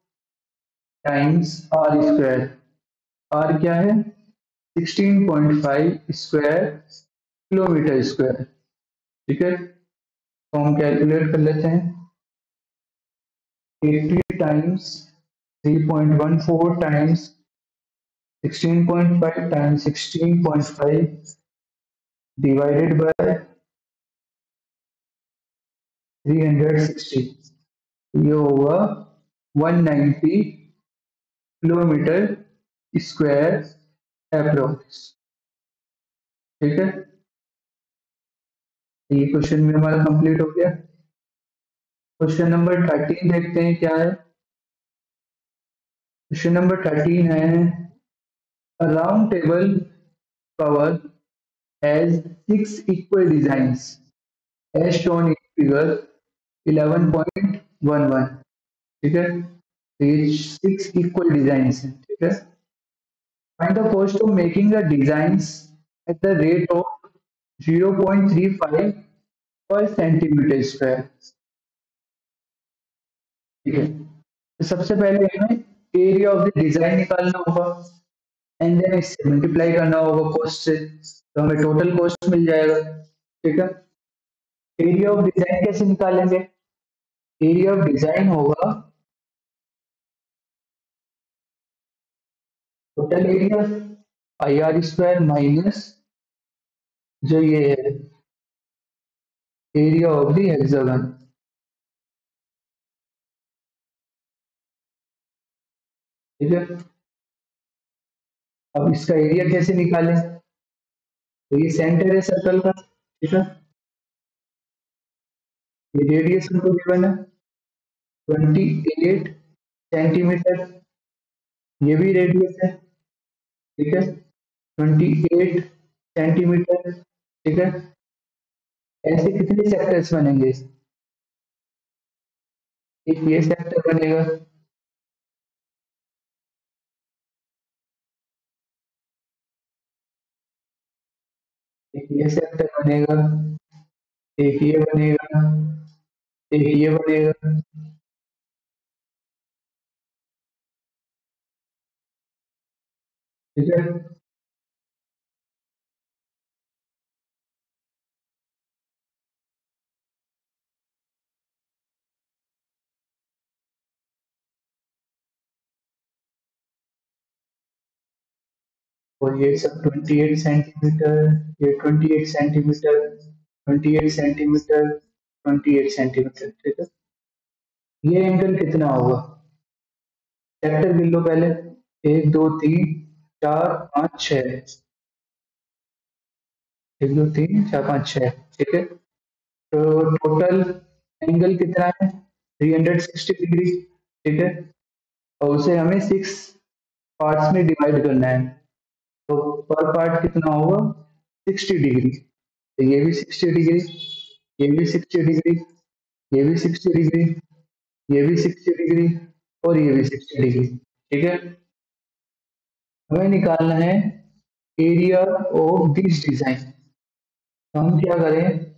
times r square. R क्या है, 16.5 स्क्वायर किलोमीटर स्क्वायर। ठीक है, तो हम कैलकुलेट कर लेते हैं। 80 times 3.14 times 16.5 times 16.5 divided by 360, ये होगा 190 किलोमीटर स्क्वायर अप्रोक्स। ठीक है, ये क्वेश्चन भी हमारा कंप्लीट हो गया। क्वेश्चन नंबर 13 देखते हैं क्या है। क्वेश्चन नंबर 13 है, a round table cover has 6 equal designs as shown in figure 11.11। ठीक है, तो ये 6 equal designs हैं। ठीक है, find the cost of making the designs at the rate of 0.35 per centimeter square। ठीक है, तो सबसे पहले हमें एरिया ऑफ द डिजाइन निकालना होगा एंड देन इससे मल्टीप्लाई करना होगा कॉस्ट से, तो हमें टोटल कॉस्ट मिल जाएगा। ठीक है, एरिया ऑफ डिजाइन कैसे निकालेंगे, एरिया ऑफ डिजाइन होगा total area I R square minus जो ये है एरिया ऑफ द हेक्सागन। ठीक है, अब इसका एरिया कैसे निकालें, तो ये सेंटर है सर्कल का। ठीक है, ये रेडियस हमको गिवन है 28 सेंटीमीटर, ये भी रेडियस है। ठीक है, 28 सेंटीमीटर। ठीक है, ऐसे कितने सेक्टर्स बनेंगे, एक ये सेक्टर बनेगा, एक ये सेक्टर बनेगा, एक ये बनेगा, एक ये बनेगा। ठीक है, और ये सब 28 सेंटीमीटर, ये 28 सेंटीमीटर, 28 सेंटीमीटर, 28 सेंटीमीटर। ठीक है, ये एंगल कितना होगा, सेक्टर गिन लो पहले, 1 2 3 4 5 6, 1 2 3 4 5 6। ठीक है, तो टोटल एंगल कितना है 360 डिग्री। ठीक है, और उसे हमें 6 पार्ट्स में डिवाइड करना है, तो पर पार्ट कितना होगा 60 डिग्री। तो ये भी 60 डिग्री, ये भी 60 डिग्री, ये भी 60 डिग्री, ये भी 60 डिग्री और ये भी 60 डिग्री। ठीक है, हमें निकालना है एरिया ऑफ दिस डिजाइन। तो हम क्या करें,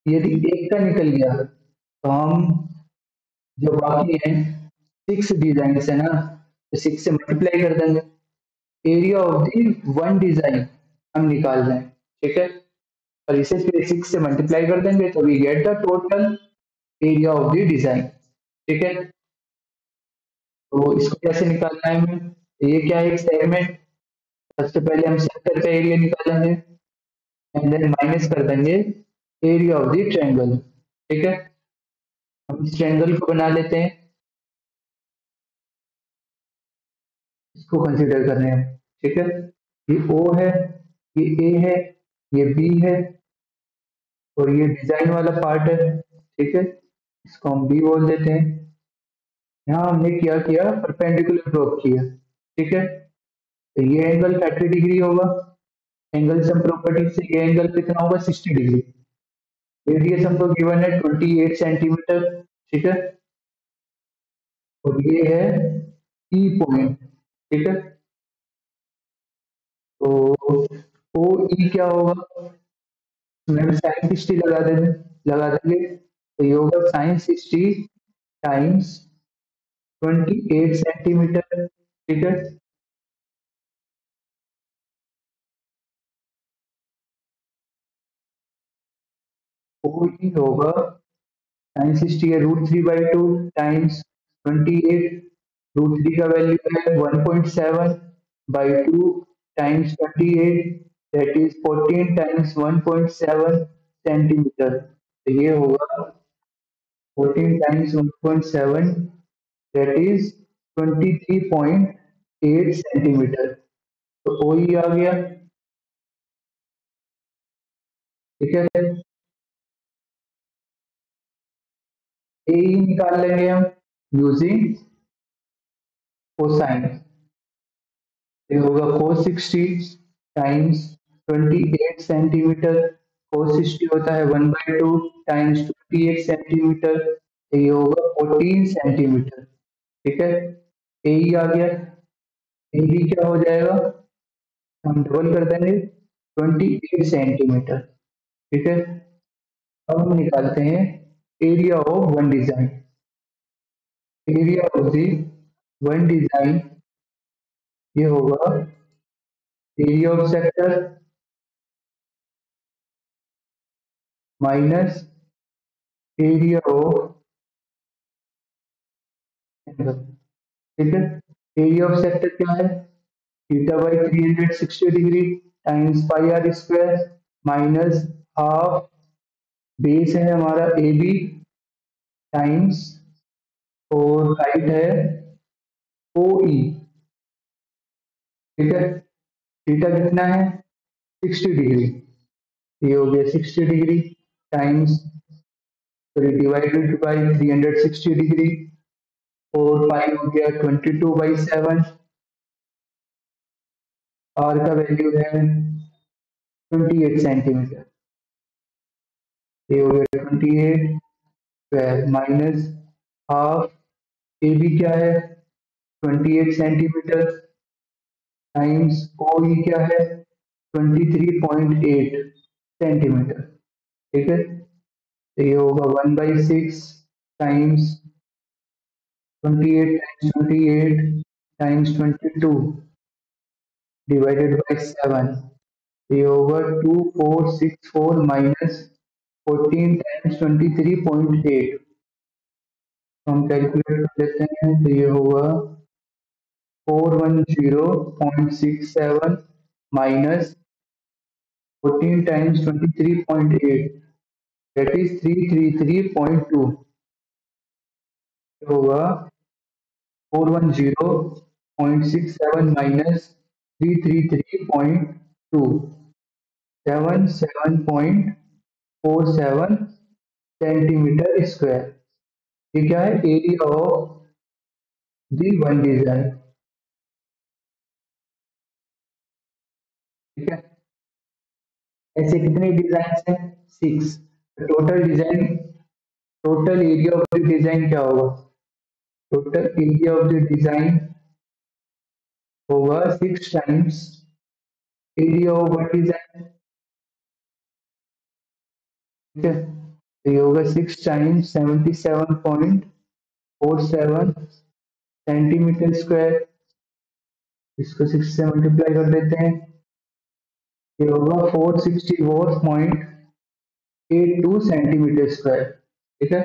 यदि एक का निकल गया तो हम जो बाकी है 6 डिजाइन है ना, तो 6 से मल्टीप्लाई कर देंगे। Area of the one design हम निकाल रहे हैं। ठीक है, और इसे फिर 6 से मल्टीप्लाई कर देंगे तो we get the total area of the design. ठीक है, तो इसको कैसे निकालना है हमें, ये क्या है एक सेगमेंट। सबसे पहले हम सेक्टर का एरिया निकालेंगे एंड देन माइनस कर देंगे एरिया ऑफ द ट्रायंगल। ठीक है, हम इस ट्रायंगल को बना लेते हैं, इसको कंसीडर कर रहे हैं। ठीक है, ये ओ है, ये ए है, ये बी है और ये डिजाइन वाला पार्ट है। ठीक है, इसको हम बी बोल देते हैं। यहाँ हमने क्या किया, परपेंडिकुलर ड्रॉप किया। ठीक है, तो ये एंगल 30 डिग्री होगा, एंगल सम प्रॉपर्टी से ये एंगल कितना होगा 60 डिग्री। रेडियस हमको गिवन है 28 सेंटीमीटर। ठीक है, और ये है ई पॉइंट। ठीक है, तो ओ ई क्या होगा, इसमें साइन 60 लगा देंगे तो ये होगा साइन 60 टाइम्स 28 सेंटीमीटर। ठीक है, ओ ई होगा साइन 60 है √3/2 टाइम्स 28, √3 का वैल्यू है 1.7 by 2 times 28, that is 14 times 1.7 centimetre. तो ये होगा 14 टाइम्स 1.7, दैट इज 23.8 सेंटीमीटर। तो ओ ई आ गया। ठीक है, ए ई निकाल लेंगे हम यूजिंग कोसाइन। ये होगा cos 60 टाइम्स 28 सेंटीमीटर। cos 60 होता है 1/2 टाइम्स 28 सेंटीमीटर, तो ये होगा 14 सेंटीमीटर। ठीक है, ए ही आ गया। ए भी क्या हो जाएगा, हम डबल कर देंगे 28 सेंटीमीटर। ठीक है, अब हम निकालते हैं area of one design. Area of the one design ये होगा area of sector minus area of angle. ठीक है, एरिया ऑफ सेक्टर क्या है, theta by 360 degree times pi r square minus half base है हमारा ए बी टाइम्स और height है ओ ई। ठीक है, थीटा कितना है 60 डिग्री, ये हो गया 60 degree times divided by 360 degree और पाई हो गया 22/7। आर का वैल्यू है 28 सेंटीमीटर, ये हो गया 28 square minus half A B क्या है 28 सेंटीमीटर टाइम्स ओ ई क्या है 23.8 सेंटीमीटर। ठीक है, तो ये होगा 1/6 टाइम्स 28 टाइम्स 22 डिवाइडेड बाई 7, ये होगा 2464 माइनस 14 टाइम्स 23.8। हम कैलकुलेट कर लेते हैं तो ये होगा 410.67 माइनस 14 टाइम्स 23.8, दैट इज 333.2। होगा 410.67 माइनस 333.2, 77.47 सेंटीमीटर स्क्वायर। ये क्या है area of the one design. ठीक है। ऐसे कितने डिजाइन हैं? 6। Total area of the design क्या होगा? Total area of the design होगा 6 times area of one design. ठीक है, तो ये होगा 6 टाइम्स 77.47 सेंटीमीटर स्क्वायर। इसको 6 से मल्टीप्लाई कर देते हैं, ये होगा 464.82 सेंटीमीटर स्क्वायर। ठीक है,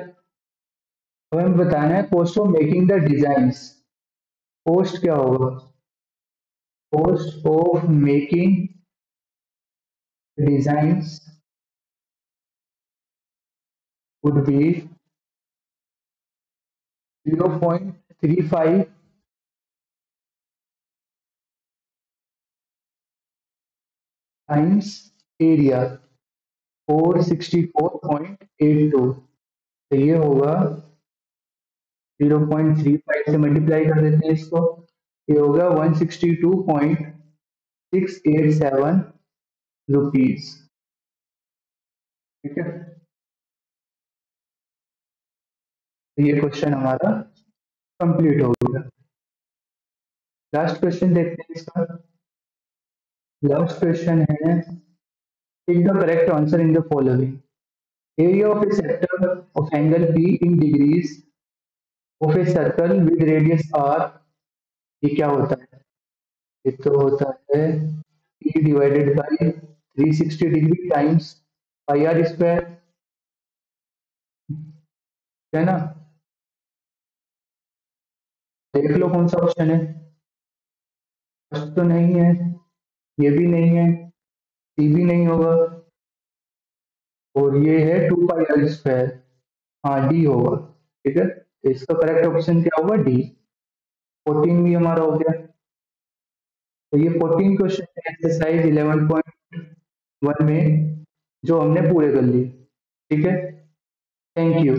अब हमें बताना है cost of making the designs. Cost क्या होगा? Cost of making designs would be 0.35 times area 464.82। तो ये होगा 0.35 से मल्टीप्लाई कर देते हैं इसको, ये होगा 162.687 रुपीज। ठीक है, तो ये क्वेश्चन हमारा कंप्लीट हो गया। लास्ट क्वेश्चन देखते हैं इसका। लास्ट क्वेश्चन है, tick the correct answer in the following. Area of a sector of angle B in degrees of a circle with radius r, ये क्या होता है? ये तो होता है E divided by 360 degree times pi r square, है ना? देख लो कौन सा ऑप्शन है। फर्स्ट तो नहीं है, ये भी नहीं है, सी भी नहीं होगा, और ये है 2 पाई आर स्क्वायर। हाँ, डी होगा। ठीक है, तो इसका करेक्ट ऑप्शन क्या होगा? डी। 14 भी हमारा हो गया। तो ये 14 क्वेश्चन एक्सरसाइज 11.1 में जो हमने पूरे कर लिए। ठीक है, थैंक यू।